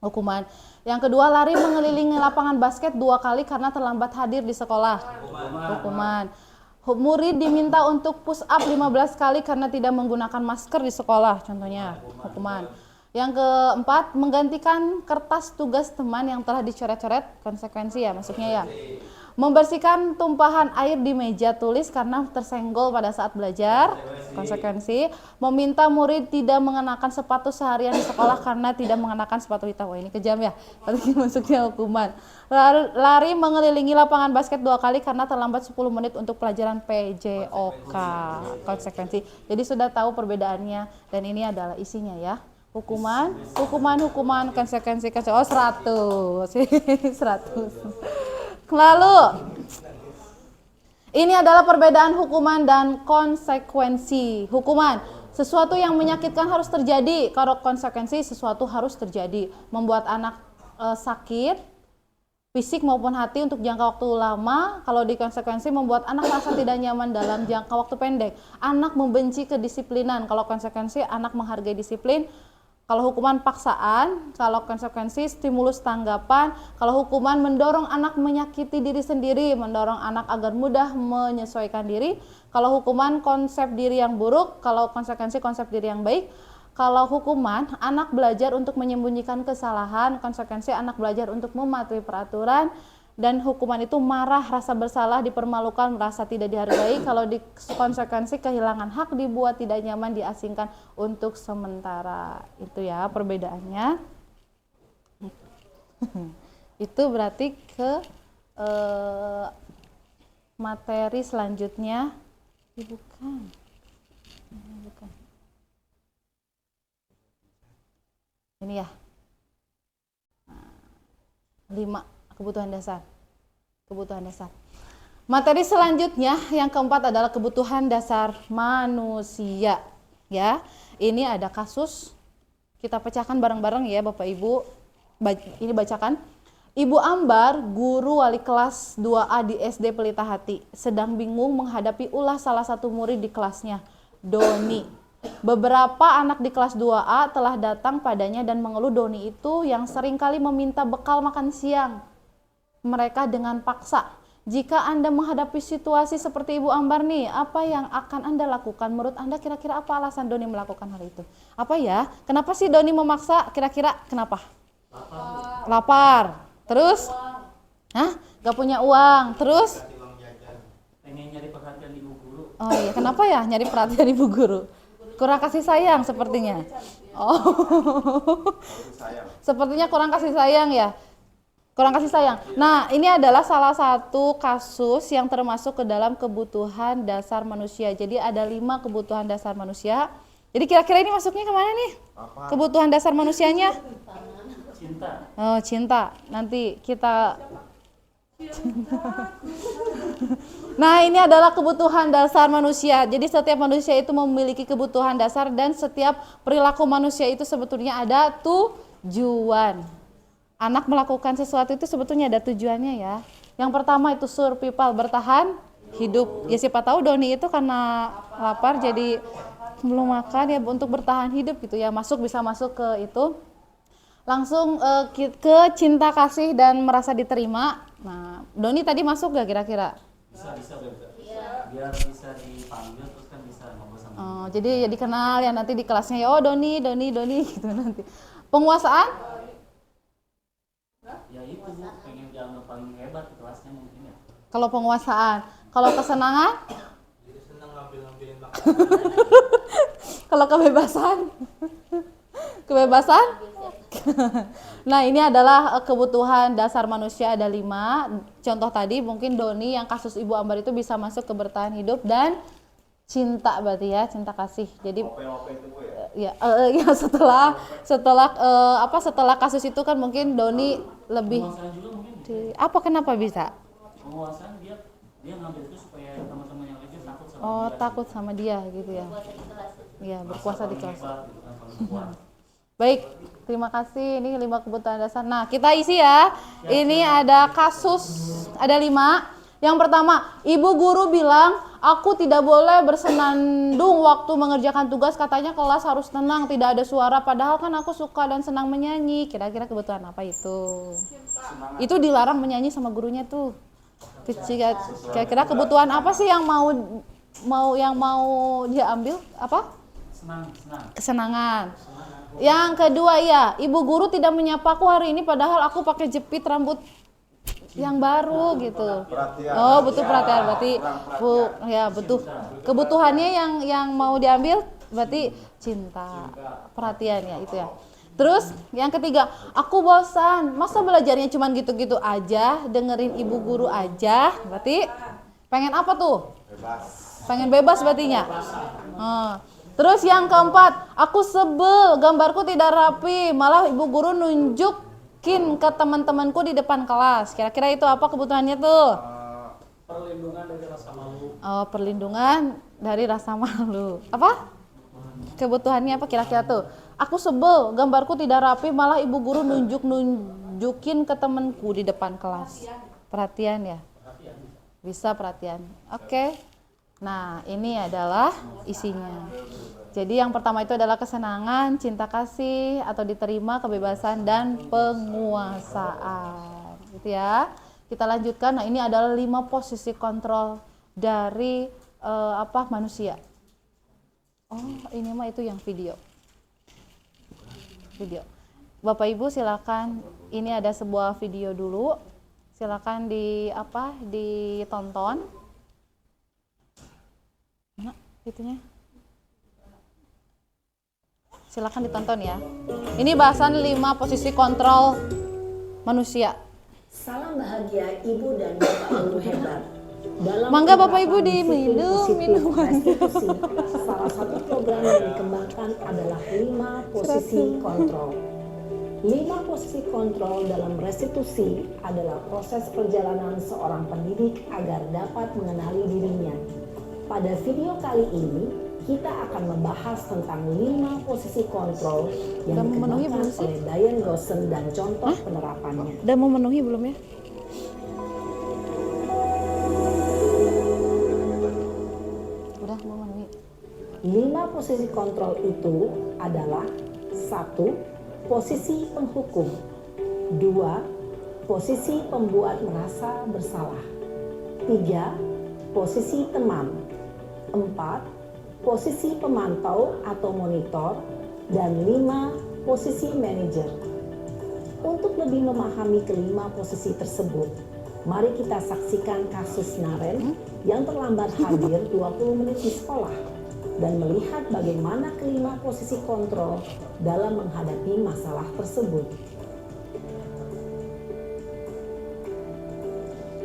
Hukuman. Yang kedua, lari mengelilingi lapangan basket 2 kali karena terlambat hadir di sekolah. Hukuman. Murid diminta untuk push up 15 kali karena tidak menggunakan masker di sekolah, contohnya. Hukuman. Yang keempat, menggantikan kertas tugas teman yang telah dicoret-coret, konsekuensi ya masuknya ya. Membersihkan tumpahan air di meja tulis karena tersenggol pada saat belajar, konsekuensi. Meminta murid tidak mengenakan sepatu seharian di sekolah karena tidak mengenakan sepatu hitam. Wah ini kejam ya, berarti masuknya hukuman. Lari mengelilingi lapangan basket 2 kali karena terlambat 10 menit untuk pelajaran PJOK, konsekuensi. Jadi sudah tahu perbedaannya dan ini adalah isinya ya. Hukuman, konsekuensi. Oh 100, 100. Lalu, ini adalah perbedaan hukuman dan konsekuensi. Hukuman, sesuatu yang menyakitkan harus terjadi. Kalau konsekuensi, sesuatu harus terjadi. Membuat anak sakit, fisik maupun hati untuk jangka waktu lama. Kalau di konsekuensi, membuat anak merasa tidak nyaman dalam jangka waktu pendek. Anak membenci kedisiplinan. Kalau konsekuensi, anak menghargai disiplin. Kalau hukuman paksaan, kalau konsekuensi stimulus tanggapan, kalau hukuman mendorong anak menyakiti diri sendiri, mendorong anak agar mudah menyesuaikan diri, kalau hukuman konsep diri yang buruk, kalau konsekuensi konsep diri yang baik, kalau hukuman anak belajar untuk menyembunyikan kesalahan, konsekuensi anak belajar untuk mematuhi peraturan, dan hukuman itu marah, rasa bersalah, dipermalukan, merasa tidak dihargai. Kalau di konsekuensi kehilangan hak, dibuat tidak nyaman, diasingkan untuk sementara. Itu ya perbedaannya. Itu berarti ke materi selanjutnya. Bukan. 5 kebutuhan dasar. Materi selanjutnya yang keempat adalah kebutuhan dasar manusia. Ya, ini ada kasus. Kita pecahkan bareng-bareng ya Bapak Ibu. Ini bacakan. Ibu Ambar, guru wali kelas 2A di SD Pelita Hati, sedang bingung menghadapi ulah salah satu murid di kelasnya, Doni. Beberapa anak di kelas 2A telah datang padanya dan mengeluh Doni itu yang seringkali meminta bekal makan siang mereka dengan paksa. Jika Anda menghadapi situasi seperti Ibu Ambar nih, apa yang akan Anda lakukan? Menurut Anda kira-kira apa alasan Doni melakukan hal itu? Apa ya? Kenapa sih Doni memaksa? Kira-kira kenapa? Lapar. Terus? Gak punya uang. Terus? Pengen nyari perhatian ibu guru. Oh iya, kenapa ya nyari perhatian ibu guru? Kurang kasih sayang sepertinya. Oh. Sepertinya kurang kasih sayang ya. Kurang kasih sayang. Nah, ini adalah salah satu kasus yang termasuk ke dalam kebutuhan dasar manusia. Jadi ada 5 kebutuhan dasar manusia. Jadi kira-kira ini masuknya kemana nih? Kebutuhan dasar manusianya? Cinta. Oh, cinta. Nanti kita Nah, ini adalah kebutuhan dasar manusia. Jadi setiap manusia itu memiliki kebutuhan dasar dan setiap perilaku manusia itu sebetulnya ada tujuan. Anak melakukan sesuatu itu sebetulnya ada tujuannya ya. Yang pertama itu survival, bertahan hidup. Ya siapa tahu Doni itu karena lapar jadi belum makan ya untuk bertahan hidup gitu ya. Bisa masuk ke itu. Langsung ke cinta kasih dan merasa diterima. Nah, Doni tadi masuk gak kira-kira? Bisa biar bisa dipanggil terus kan bisa ngobrol sama Jadi ya dikenal ya nanti di kelasnya ya, oh Doni gitu nanti. Penguasaan? ya itu Bu, pengen dianggap paling hebat di kelasnya mungkin ya. Kalau penguasaan, kalau kesenangan? Jadi senang ngambil-ngambilin makanan. Kalau kebebasan? Kebebasan? Nah, ini adalah kebutuhan dasar manusia ada 5. Contoh tadi mungkin Doni yang kasus Ibu Ambar itu bisa masuk ke bertahan hidup dan cinta berarti ya, cinta kasih. Jadi OP itu Bu ya ya. ya setelah kasus itu kan mungkin Doni lebih Penguasaan juga mungkin bisa. apa kenapa bisa? Penguasaan dia ngambil itu supaya teman-teman yang lainnya takut sama Oh, dia. takut sama dia gitu ya. Puasa di kelas. Iya, Merasa berkuasa di paling kelas. hebat, gitu kan, paling kuat. Baik, terima kasih. Ini 5 kebutuhan dasar. Nah, kita isi ya. Ini ada kasus, ada 5. Yang pertama, ibu guru bilang, aku tidak boleh bersenandung waktu mengerjakan tugas. Katanya kelas harus tenang, tidak ada suara. Padahal kan aku suka dan senang menyanyi. Kira-kira kebutuhan apa itu? Itu dilarang menyanyi sama gurunya tuh. Kira-kira kebutuhan apa sih yang mau dia ambil? Apa? Senang. Kesenangan. Yang kedua ya, ibu guru tidak menyapaku hari ini padahal aku pakai jepit rambut yang baru gitu. Perhatian. Oh, butuh perhatian berarti butuh. Kebutuhannya yang mau diambil berarti cinta, perhatian ya itu ya. Terus yang ketiga, aku bosan. Masa belajarnya cuman gitu-gitu aja, dengerin ibu guru aja. Berarti pengen apa tuh? Bebas. Pengen bebas berartinya. Terus yang keempat, aku sebel, gambarku tidak rapi, malah ibu guru nunjukin ke teman-temanku di depan kelas. Kira-kira itu apa kebutuhannya tuh? Perlindungan dari rasa malu. Oh, perlindungan dari rasa malu. Apa? Kebutuhannya apa kira-kira tuh? Aku sebel, gambarku tidak rapi, malah ibu guru nunjukin ke temanku di depan kelas. Perhatian ya? Bisa perhatian. Oke. Nah, ini adalah isinya. Jadi yang pertama itu adalah kesenangan, cinta kasih, atau diterima, kebebasan, dan penguasaan. Gitu ya. Kita lanjutkan. Nah, ini adalah 5 posisi kontrol dari manusia. Oh, ini mah itu yang video. Bapak Ibu silakan. Ini ada sebuah video dulu. Silakan ditonton. Mana itunya? Silakan ditonton ya. Ini bahasan 5 posisi kontrol manusia. Salam bahagia Ibu dan Bapak Guru hebat. Dalam Mangga Bapak Ibu penerapan disiplin diminum positif restitusi, salah satu program yang dikembangkan adalah 5 posisi kontrol. 5 posisi kontrol dalam restitusi adalah proses perjalanan seorang pendidik agar dapat mengenali dirinya. Pada video kali ini, kita akan membahas tentang 5 posisi kontrol yang dikembangkan oleh Diane Rosen dan contoh penerapannya. Udah memenuhi belum ya? Udah memenuhi. 5 posisi kontrol itu adalah 1. Posisi penghukum. 2. Posisi pembuat merasa bersalah. 3. Posisi teman. 4. Posisi pemantau atau monitor. Dan 5. Posisi manajer. Untuk lebih memahami kelima posisi tersebut, mari kita saksikan kasus Naren yang terlambat hadir 20 menit di sekolah dan melihat bagaimana kelima posisi kontrol dalam menghadapi masalah tersebut.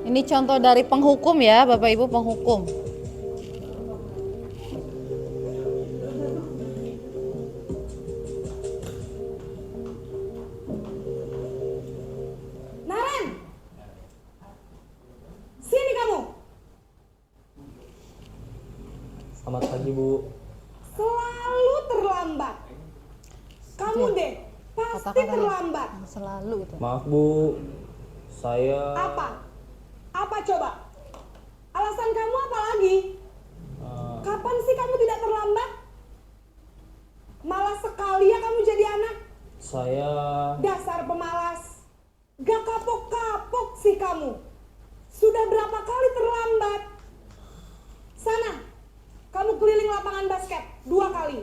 Ini contoh dari penghukum ya, Bapak Ibu, penghukum. Naren, sini kamu. Bu. Selalu terlambat. Kamu deh, pasti Kata-katanya terlambat. selalu gitu. Maaf Bu, saya Apa? Apa coba? Alasan kamu apa lagi? Kapan sih kamu tidak terlambat? Malas sekali ya kamu jadi anak. saya Dasar pemalas. Gak kapok-kapok sih kamu. Sudah berapa kali terlambat? Sana, kamu keliling lapangan basket 2 kali.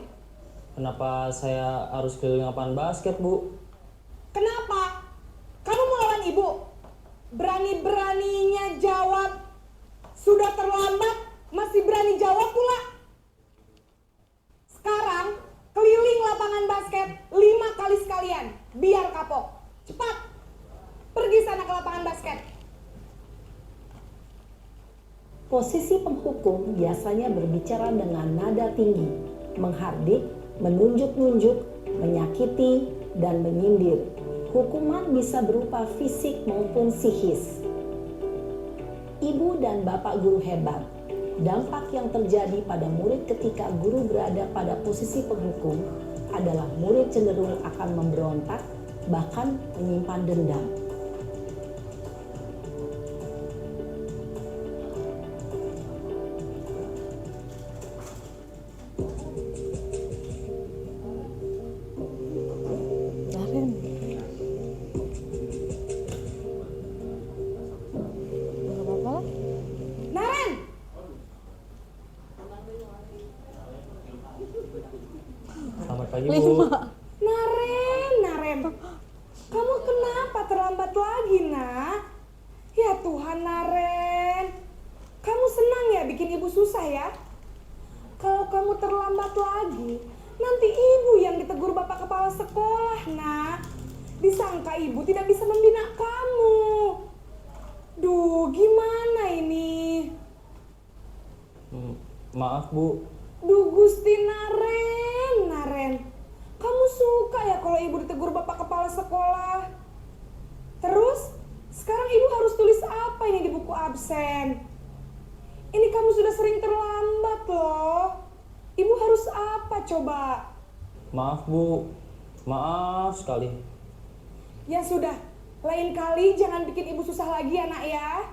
kenapa saya harus keliling lapangan basket, Bu? Kenapa? Kamu mau lawan ibu? Berani-beraninya jawab. Sudah terlambat, masih berani jawab pula. Sekarang, keliling lapangan basket 5 kali sekalian. Biar kapok. Cepat. Pergi sana ke lapangan basket. Posisi penghukum biasanya berbicara dengan nada tinggi, menghardik, menunjuk-nunjuk, menyakiti, dan menyindir. Hukuman bisa berupa fisik maupun psikis. Ibu dan bapak guru hebat. Dampak yang terjadi pada murid ketika guru berada pada posisi penghukum adalah murid cenderung akan memberontak, bahkan menyimpan dendam. Darin. Gak apa-apa lah. Naren! Selamat pagi, Bu. Naren. Kamu kenapa terlambat lagi, nak? Ya Tuhan, Naren. Kamu senang ya bikin ibu susah ya? Kalau kamu terlambat lagi, nanti ibu yang ditegur bapak kepala sekolah, nak. Disangka ibu tidak bisa membina kamu. Duh, gimana ini? Maaf, Bu. Duh, Gusti Naren. Kamu suka ya kalau ibu ditegur bapak kepala sekolah? Terus, sekarang ibu harus tulis apa ini di buku absen? Ini kamu sudah sering terlambat loh. Ibu harus apa coba? Maaf, Bu. Maaf sekali. Ya sudah, lain kali jangan bikin ibu susah lagi ya nak ya.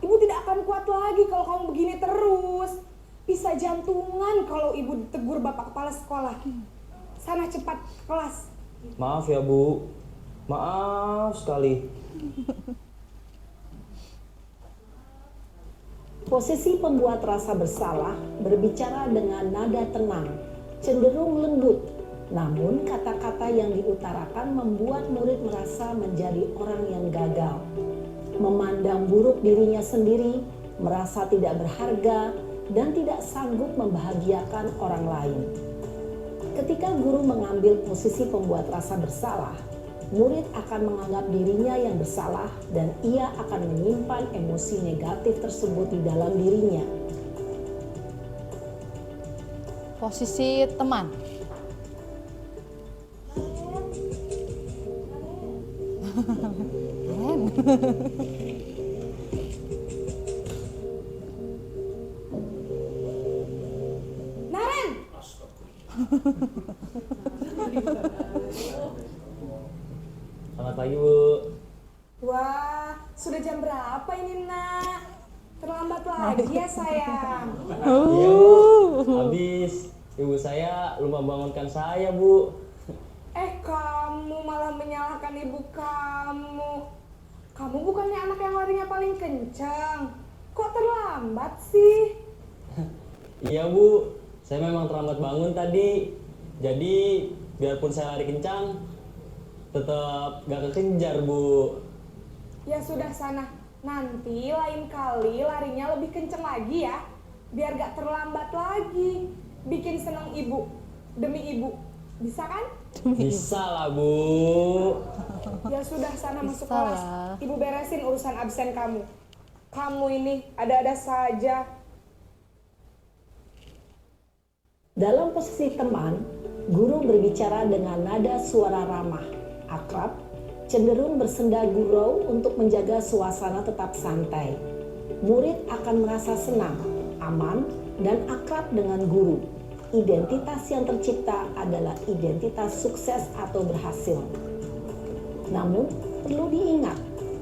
Ibu tidak akan kuat lagi kalau kamu begini terus. Bisa jantungan kalau ibu ditegur bapak kepala sekolah. Sana cepat ke kelas. Maaf ya, Bu. Maaf sekali. Posisi pembuat rasa bersalah berbicara dengan nada tenang, cenderung lembut. Namun kata-kata yang diutarakan membuat murid merasa menjadi orang yang gagal. Memandang buruk dirinya sendiri, merasa tidak berharga, dan tidak sanggup membahagiakan orang lain. Ketika guru mengambil posisi pembuat rasa bersalah, murid akan menganggap dirinya yang bersalah dan ia akan menyimpan emosi negatif tersebut di dalam dirinya. Posisi teman. Naren! Selamat pagi, Bu. Wah, sudah jam berapa ini nak? Terlambat lagi ya sayang. Iya, Bu. Habis ibu saya lupa bangunkan saya, Bu. Kamu malah menyalahkan ibu kamu. Kamu bukannya anak yang larinya paling kencang. Kok terlambat sih? Iya, Bu. Saya memang terlambat bangun tadi. Jadi, biarpun saya lari kencang, tetap gak kekejar, Bu. Ya sudah sana. Nanti lain kali larinya lebih kencang lagi ya. Biar gak terlambat lagi. Bikin senang ibu. Demi ibu. Bisa kan? Bisa lah, Bu. Ya sudah sana masuk Bisa kelas. lah. Ibu beresin urusan absen kamu. Kamu ini ada-ada saja. Dalam posisi teman, guru berbicara dengan nada suara ramah, akrab, cenderung bersenda gurau untuk menjaga suasana tetap santai. Murid akan merasa senang, aman, dan akrab dengan guru. Identitas yang tercipta adalah identitas sukses atau berhasil. Namun, perlu diingat,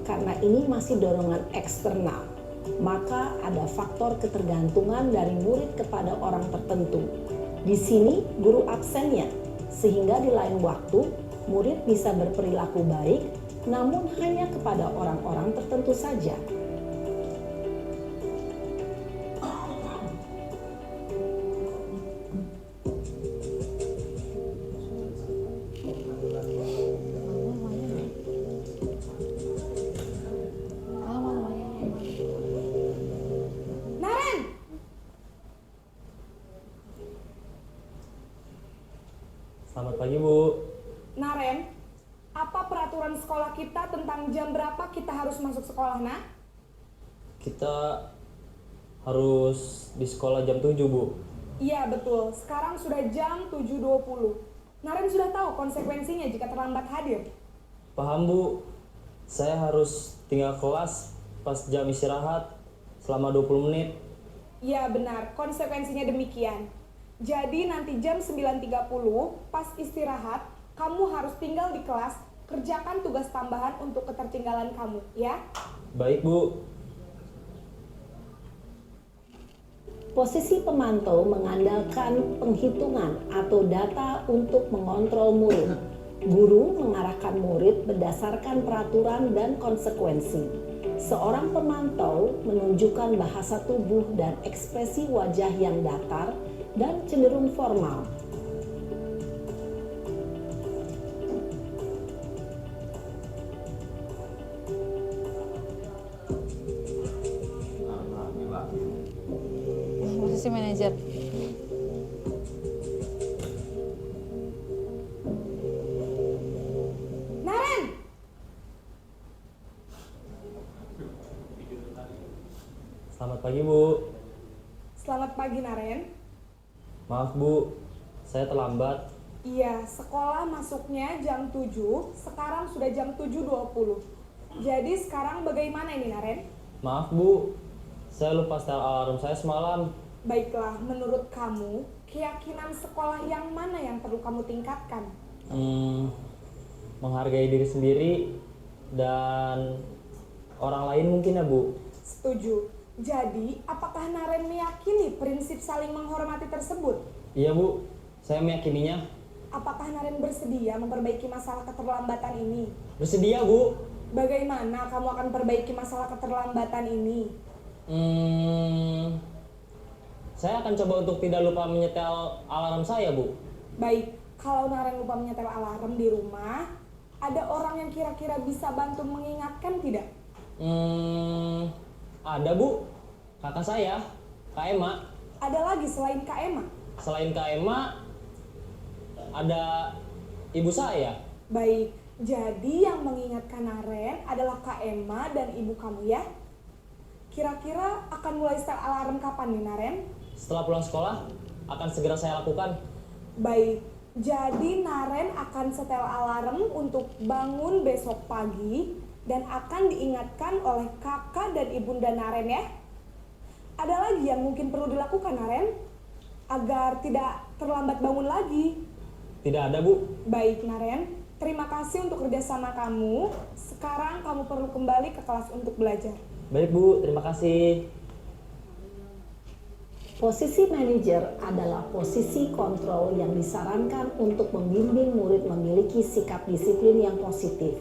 karena ini masih dorongan eksternal, maka ada faktor ketergantungan dari murid kepada orang tertentu. Di sini, guru absennya, sehingga di lain waktu, murid bisa berperilaku baik, namun hanya kepada orang-orang tertentu saja. Naren, Selamat pagi, Bu. Naren, apa peraturan sekolah kita tentang jam berapa kita harus masuk sekolah, nak? Kita harus di sekolah jam 7, Bu. Iya betul, sekarang sudah jam 7.20. Naren sudah tahu konsekuensinya jika terlambat hadir. Paham, Bu. Saya harus tinggal kelas pas jam istirahat selama 20 menit. Iya benar, konsekuensinya demikian. Jadi nanti jam 9.30 pas istirahat, kamu harus tinggal di kelas, kerjakan tugas tambahan untuk ketertinggalan kamu, ya? Baik, Bu. Posisi pemantau mengandalkan penghitungan atau data untuk mengontrol murid. Guru mengarahkan murid berdasarkan peraturan dan konsekuensi. Seorang pemantau menunjukkan bahasa tubuh dan ekspresi wajah yang datar dan cenderung formal. Posisi manajer. Naren! Selamat pagi, Bu. Selamat pagi, Naren. Maaf, Bu. Saya terlambat. Iya, sekolah masuknya jam 7, sekarang sudah jam 7.20. Jadi sekarang bagaimana ini, Naren? Maaf, Bu. Saya lupa setel alarm saya semalam. Baiklah, menurut kamu, keyakinan sekolah yang mana yang perlu kamu tingkatkan? Menghargai diri sendiri dan orang lain mungkin ya, Bu. Setuju. Jadi, apakah Naren meyakini prinsip saling menghormati tersebut? Iya, Bu. Saya meyakininya. Apakah Naren bersedia memperbaiki masalah keterlambatan ini? Bersedia, Bu. Bagaimana kamu akan perbaiki masalah keterlambatan ini? Saya akan coba untuk tidak lupa menyetel alarm saya, Bu. Baik, kalau Naren lupa menyetel alarm di rumah, ada orang yang kira-kira bisa bantu mengingatkan tidak? Ada, Bu. Kakak saya, Kak Emma. Ada lagi selain Kak Emma? Selain Kak Emma, ada ibu saya. Baik, jadi yang mengingatkan Naren adalah Kak Emma dan ibu kamu ya? Kira-kira akan mulai setel alarm kapan nih, Naren? Setelah pulang sekolah, akan segera saya lakukan. Baik, jadi Naren akan setel alarm untuk bangun besok pagi dan akan diingatkan oleh kakak dan ibunda Naren ya. Ada lagi yang mungkin perlu dilakukan, Naren, agar tidak terlambat bangun lagi? Tidak ada, Bu. Baik, Naren, terima kasih untuk kerjasama kamu. Sekarang kamu perlu kembali ke kelas untuk belajar. Baik, Bu. Terima kasih. Posisi manajer adalah posisi kontrol yang disarankan untuk membimbing murid memiliki sikap disiplin yang positif,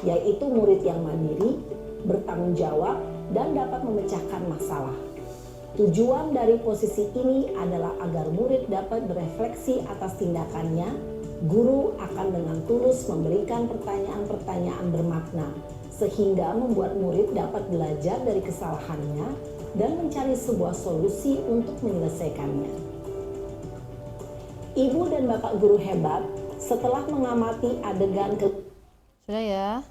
yaitu murid yang mandiri, bertanggung jawab, dan dapat memecahkan masalah. Tujuan dari posisi ini adalah agar murid dapat berefleksi atas tindakannya. Guru akan dengan tulus memberikan pertanyaan-pertanyaan bermakna, sehingga membuat murid dapat belajar dari kesalahannya dan mencari sebuah solusi untuk menyelesaikannya. Ibu dan bapak guru hebat setelah mengamati adegan Sudah ya.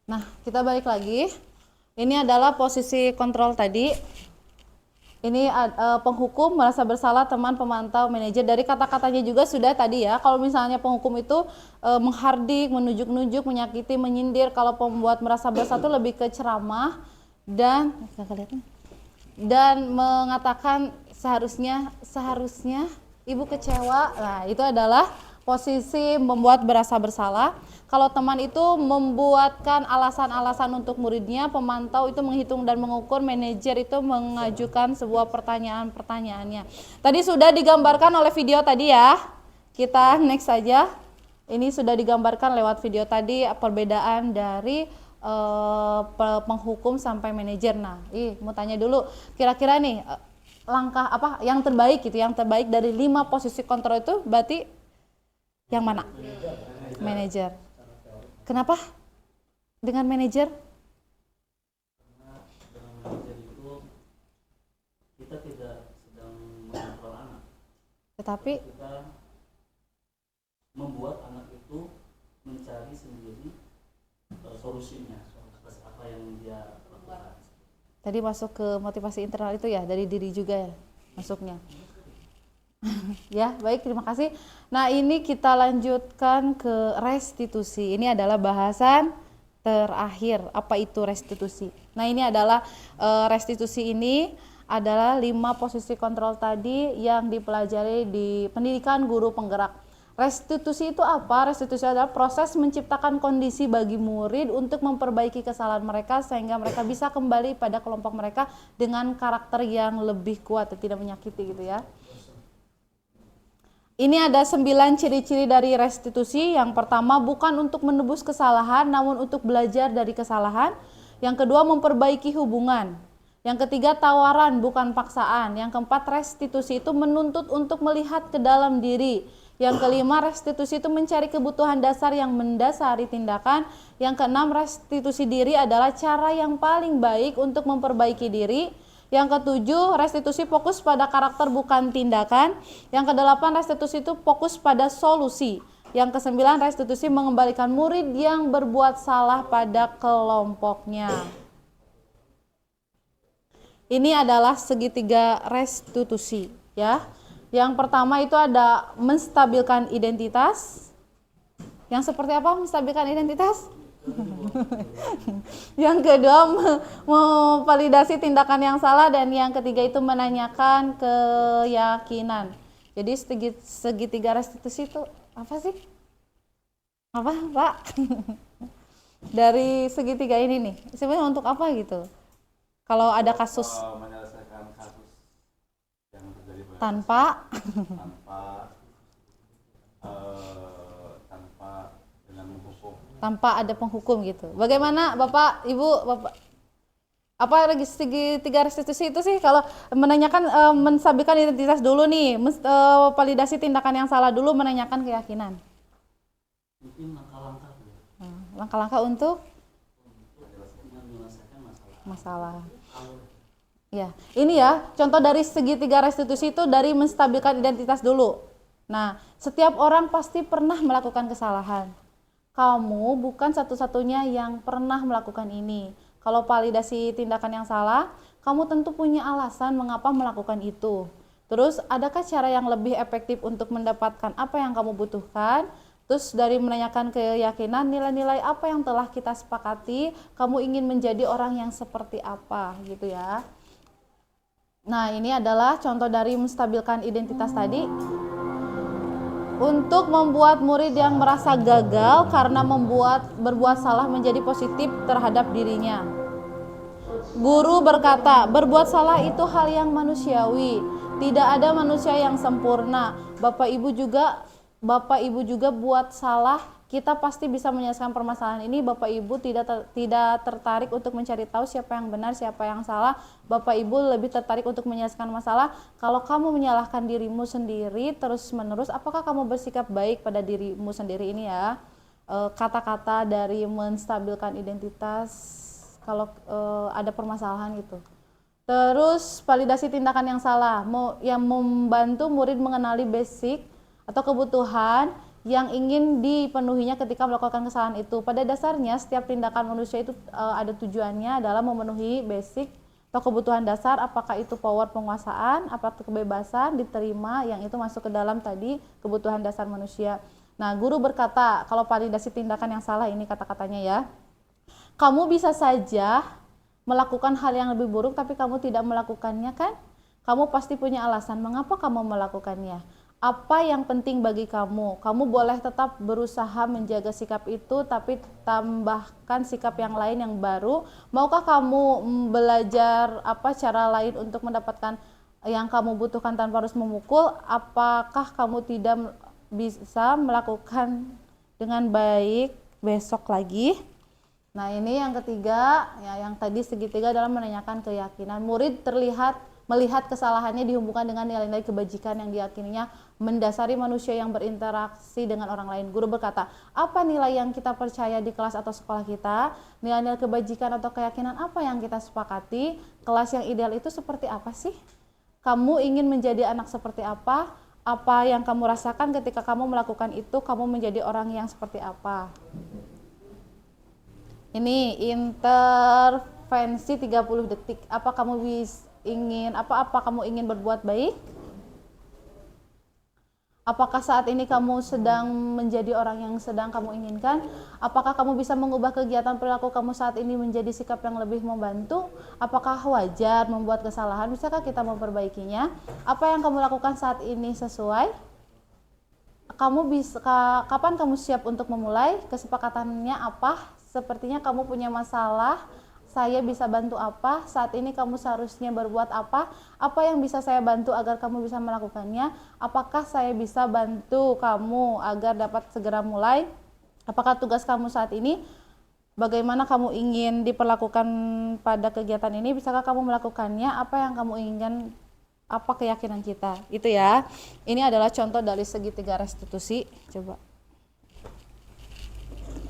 Nah, kita balik lagi. Ini adalah posisi kontrol tadi. Ini penghukum merasa bersalah, teman, pemantau, manajer. Dari kata-katanya juga sudah tadi ya. Kalau misalnya penghukum itu menghardik, menunjuk-nunjuk, menyakiti, menyindir. Kalau pembuat merasa bersalah itu lebih ke ceramah dan dan mengatakan seharusnya ibu kecewa. Nah, itu adalah posisi membuat berasa bersalah. Kalau teman itu membuatkan alasan-alasan untuk muridnya, pemantau itu menghitung dan mengukur, manajer itu mengajukan sebuah pertanyaannya. Tadi sudah digambarkan oleh video tadi ya. Kita next saja. Ini sudah digambarkan lewat video tadi perbedaan dari penghukum sampai manajer. Nah, mau tanya dulu, kira-kira nih langkah apa yang terbaik gitu, yang terbaik dari 5 posisi kontrol itu berarti yang mana? Manajer. Kenapa dengan manajer? Karena dengan manajer itu kita tidak sedang mengontrol anak, Tetapi kita membuat anak itu mencari sendiri solusinya atas apa yang dia lakukan. tadi masuk ke motivasi internal itu ya, dari diri juga ya masuknya. Ya, baik, terima kasih. Nah, ini kita lanjutkan ke restitusi. Ini adalah bahasan terakhir. Apa itu restitusi? Nah, ini adalah restitusi ini adalah 5 posisi kontrol tadi yang dipelajari di pendidikan guru penggerak. Restitusi itu apa? Restitusi adalah proses menciptakan kondisi bagi murid untuk memperbaiki kesalahan mereka sehingga mereka bisa kembali pada kelompok mereka dengan karakter yang lebih kuat dan tidak menyakiti gitu ya. Ini ada 9 ciri-ciri dari restitusi. Yang pertama, bukan untuk menebus kesalahan, namun untuk belajar dari kesalahan. Yang kedua, memperbaiki hubungan. Yang ketiga, tawaran bukan paksaan. Yang keempat, restitusi itu menuntut untuk melihat ke dalam diri. Yang kelima, restitusi itu mencari kebutuhan dasar yang mendasari tindakan. Yang keenam, restitusi diri adalah cara yang paling baik untuk memperbaiki diri. Yang ketujuh, restitusi fokus pada karakter bukan tindakan. Yang kedelapan, restitusi itu fokus pada solusi. Yang kesembilan, restitusi mengembalikan murid yang berbuat salah pada kelompoknya. Ini adalah segitiga restitusi ya. Yang pertama itu ada menstabilkan identitas. Yang seperti apa menstabilkan identitas? Yang kedua, memvalidasi tindakan yang salah, dan yang ketiga itu menanyakan keyakinan. Jadi segitiga restitusi itu apa sih? Apa, Pak? Dari segitiga ini nih, sebenarnya untuk apa gitu? Kalau ada kasus menyelesaikan kasus yang terjadi pada tanpa dengan menghukum. tanpa ada penghukum gitu. Bagaimana Bapak, Ibu, Bapak? Apa segitiga restitusi itu sih? Kalau menanyakan menstabilkan identitas dulu nih, validasi tindakan yang salah dulu, menanyakan keyakinan. Mungkin langkah-langkah Langkah-langkah untuk menyelesaikan masalah. Ya, ini ya contoh dari segitiga restitusi itu dari menstabilkan identitas dulu. Nah, setiap orang pasti pernah melakukan kesalahan. Kamu bukan satu-satunya yang pernah melakukan ini. Kalau validasi tindakan yang salah, kamu tentu punya alasan mengapa melakukan itu. Terus, adakah cara yang lebih efektif untuk mendapatkan apa yang kamu butuhkan? Terus dari menanyakan keyakinan, nilai-nilai apa yang telah kita sepakati, kamu ingin menjadi orang yang seperti apa gitu ya. Nah, ini adalah contoh dari menstabilkan identitas tadi. Untuk membuat murid yang merasa gagal karena berbuat salah menjadi positif terhadap dirinya. Guru berkata, berbuat salah itu hal yang manusiawi. Tidak ada manusia yang sempurna. Bapak Ibu juga buat salah. Kita pasti bisa menyelesaikan permasalahan ini. Bapak Ibu tidak tertarik untuk mencari tahu siapa yang benar, siapa yang salah. Bapak Ibu lebih tertarik untuk menyelesaikan masalah. Kalau kamu menyalahkan dirimu sendiri terus-menerus, apakah kamu bersikap baik pada dirimu sendiri? Ini ya kata-kata dari menstabilkan identitas kalau ada permasalahan gitu. Terus validasi tindakan yang salah, yang membantu murid mengenali basic atau kebutuhan yang ingin dipenuhinya ketika melakukan kesalahan itu. Pada dasarnya setiap tindakan manusia itu ada tujuannya adalah memenuhi basic atau kebutuhan dasar, apakah itu power penguasaan, apakah itu kebebasan, diterima, yang itu masuk ke dalam tadi kebutuhan dasar manusia. Nah, guru berkata, kalau validasi tindakan yang salah ini kata-katanya ya, kamu bisa saja melakukan hal yang lebih buruk tapi kamu tidak melakukannya kan? Kamu pasti punya alasan mengapa kamu melakukannya. Apa yang penting bagi kamu? Kamu boleh tetap berusaha menjaga sikap itu, tapi tambahkan sikap yang lain yang baru. Maukah kamu belajar cara lain untuk mendapatkan yang kamu butuhkan tanpa harus memukul? Apakah kamu tidak bisa melakukan dengan baik besok lagi? Nah, ini yang ketiga, ya, yang tadi segitiga adalah menanyakan keyakinan. Murid melihat kesalahannya dihubungkan dengan nilai-nilai kebajikan yang diyakininya mendasari manusia yang berinteraksi dengan orang lain. Guru berkata, apa nilai yang kita percaya di kelas atau sekolah kita? Nilai-nilai kebajikan atau keyakinan apa yang kita sepakati? Kelas yang ideal itu seperti apa sih? Kamu ingin menjadi anak seperti apa? Apa yang kamu rasakan ketika kamu melakukan itu? Kamu menjadi orang yang seperti apa? Ini intervensi 30 detik. Apa kamu kamu ingin berbuat baik? Apakah saat ini kamu sedang menjadi orang yang sedang kamu inginkan? Apakah kamu bisa mengubah kegiatan perilaku kamu saat ini menjadi sikap yang lebih membantu? Apakah wajar membuat kesalahan? Bisakah kita memperbaikinya? Apa yang kamu lakukan saat ini sesuai? Kapan kamu siap untuk memulai? Kesepakatannya apa? Sepertinya kamu punya masalah. Saya bisa bantu apa? Saat ini kamu seharusnya berbuat apa? Apa yang bisa saya bantu agar kamu bisa melakukannya? Apakah saya bisa bantu kamu agar dapat segera mulai? Apakah tugas kamu saat ini? Bagaimana kamu ingin diperlakukan pada kegiatan ini? Bisakah kamu melakukannya? Apa yang kamu inginkan? Apa keyakinan kita? Itu ya. Ini adalah contoh dari segitiga restitusi. Coba.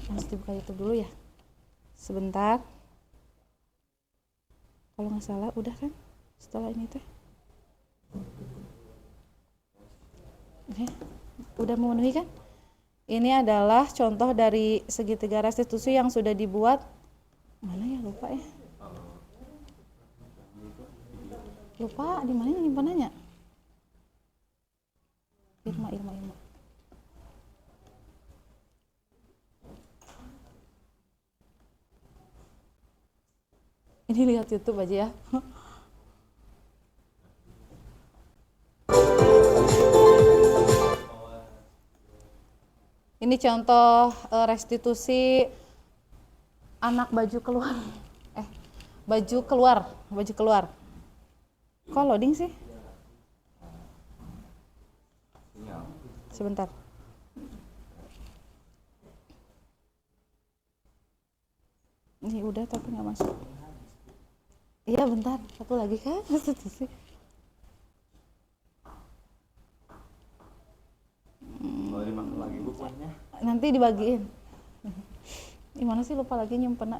Harus dibuka YouTube dulu ya. Sebentar. Kalau nggak salah udah kan setelah ini teh udah memenuhi kan. Ini adalah contoh dari segitiga restitusi yang sudah dibuat. Mana ya, lupa ya, lupa di mana nyimpanannya. Irma ini lihat YouTube aja ya. Ini contoh restitusi anak baju keluar. Baju keluar. Kok loading sih? Sebentar. Ini udah tapi nggak masuk. Iya bentar, satu lagi kan restitusi. Lagi bukunya. Nanti dibagiin. Gimana sih lupa lagi nyimpen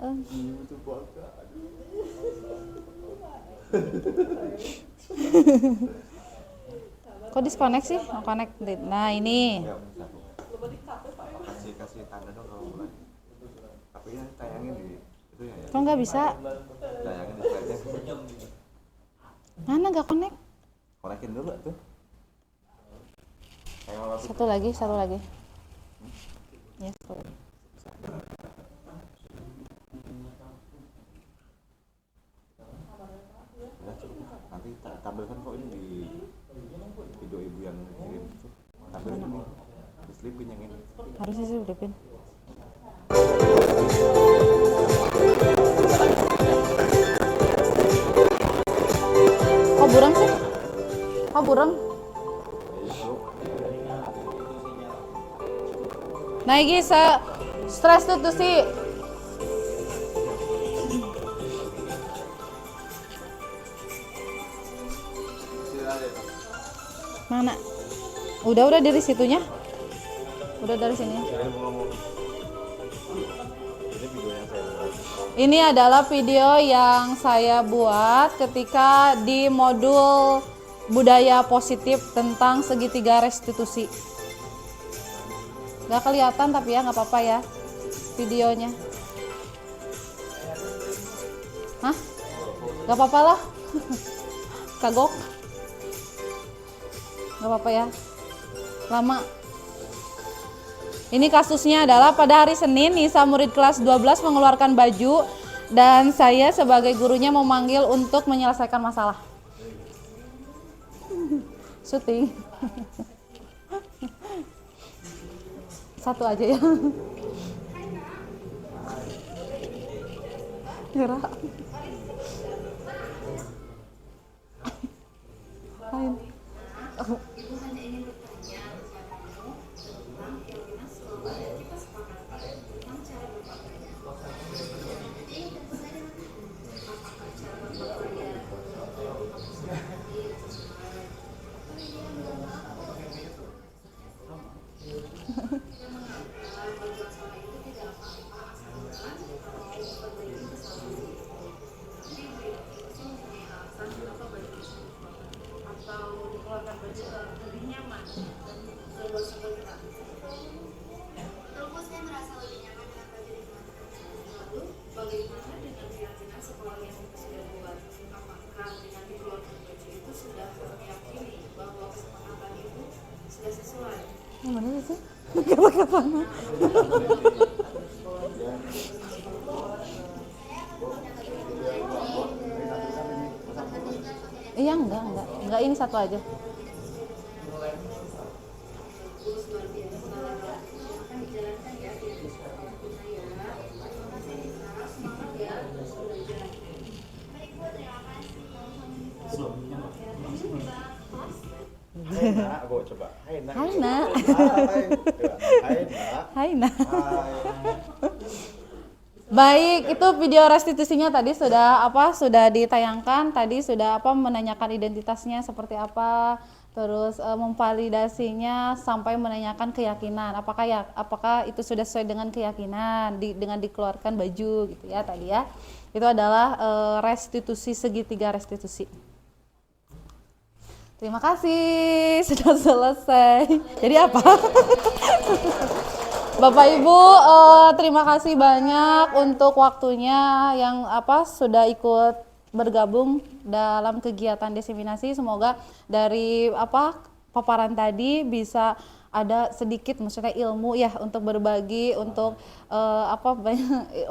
Kok disconnect sih? Oh, connect. Nah, ini. Kasih tanda dong kalau mulai. Tapi ya tayangin di itu ya. Kok nggak bisa? Tayangin di slide-nya. Mana nggak connect? Konekin dulu tuh. Satu lagi. Ya, satu lagi. Nanti tampilkan kok ini di video ibu yang kirim itu. Tampilkan ini. Diselipin yang ini. Harusnya sih udah pin. Kok burem sih? Kok burem? Nah, ini stres tuh sih. Mana? Udah dari situnya. Udah dari sini. Ini adalah video yang saya buat ketika di modul budaya positif tentang segitiga restitusi. Gak kelihatan tapi ya nggak apa-apa ya videonya. Hah? Gak apa-apa lah. Kagok. Gak apa-apa ya. Lama. Ini kasusnya adalah pada hari Senin, Nisa murid kelas 12 mengeluarkan baju dan saya sebagai gurunya memanggil untuk menyelesaikan masalah. Syuting. Satu aja ya. Kira. Hai. Oh. Ibu hanya ingin bertanya kepadamu tentang keyakinan sekolah yang kita sepakati tentang cara berpakaian. Jadi apakah cara berpakaian kamu sepakati sesuai dan mengapa bagi masalah itu tidak apa-apa asalkan mau memperbaiki kesalahan itu. Jadi mempunyai alasan kenapa baju itu atau dikeluarkan baju lebih nyaman dan leluasa bergerak. Menurutku saya merasa lebih nyaman dengan baju di mana. Lalu bagaimana dengan keyakinan sekolah yang kita sudah buat? Apakah dengan dikeluarkan baju itu sudah meyakini bahwa kesepakatan itu sudah sesuai? Mana sih? Kata-katanya. Iya enggak ini satu aja. Hai nak, gue coba. Hai nak. Hai nak. Hai nak. Hai nak. Hai. Baik, itu video restitusinya tadi sudah ditayangkan, tadi sudah menanyakan identitasnya seperti apa, terus memvalidasinya sampai menanyakan keyakinan, apakah itu sudah sesuai dengan keyakinan dengan dikeluarkan baju gitu ya tadi ya. Itu adalah restitusi segitiga restitusi. Terima kasih sudah selesai. Jadi apa? Bapak Ibu, terima kasih banyak untuk waktunya yang sudah ikut bergabung dalam kegiatan diseminasi. Semoga dari paparan tadi bisa ada sedikit maksudnya ilmu ya untuk berbagi, untuk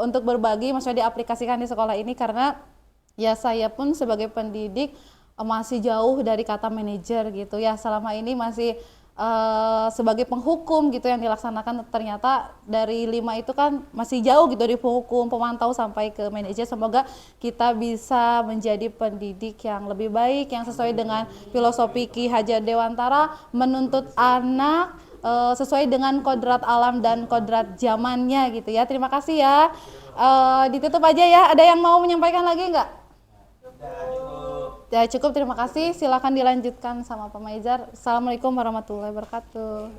untuk berbagi maksudnya diaplikasikan di sekolah ini, karena ya saya pun sebagai pendidik masih jauh dari kata manajer gitu ya. Selama ini masih sebagai penghukum gitu yang dilaksanakan, ternyata dari 5 itu kan masih jauh gitu dari penghukum, pemantau sampai ke manajer. Semoga kita bisa menjadi pendidik yang lebih baik, yang sesuai dengan filosofi Ki Hajar Dewantara, menuntut anak sesuai dengan kodrat alam dan kodrat zamannya gitu ya. Terima kasih ya. Ditutup aja ya. Ada yang mau menyampaikan lagi nggak? Ya cukup, terima kasih. Silakan dilanjutkan sama Pak Maizar. Assalamualaikum warahmatullahi wabarakatuh.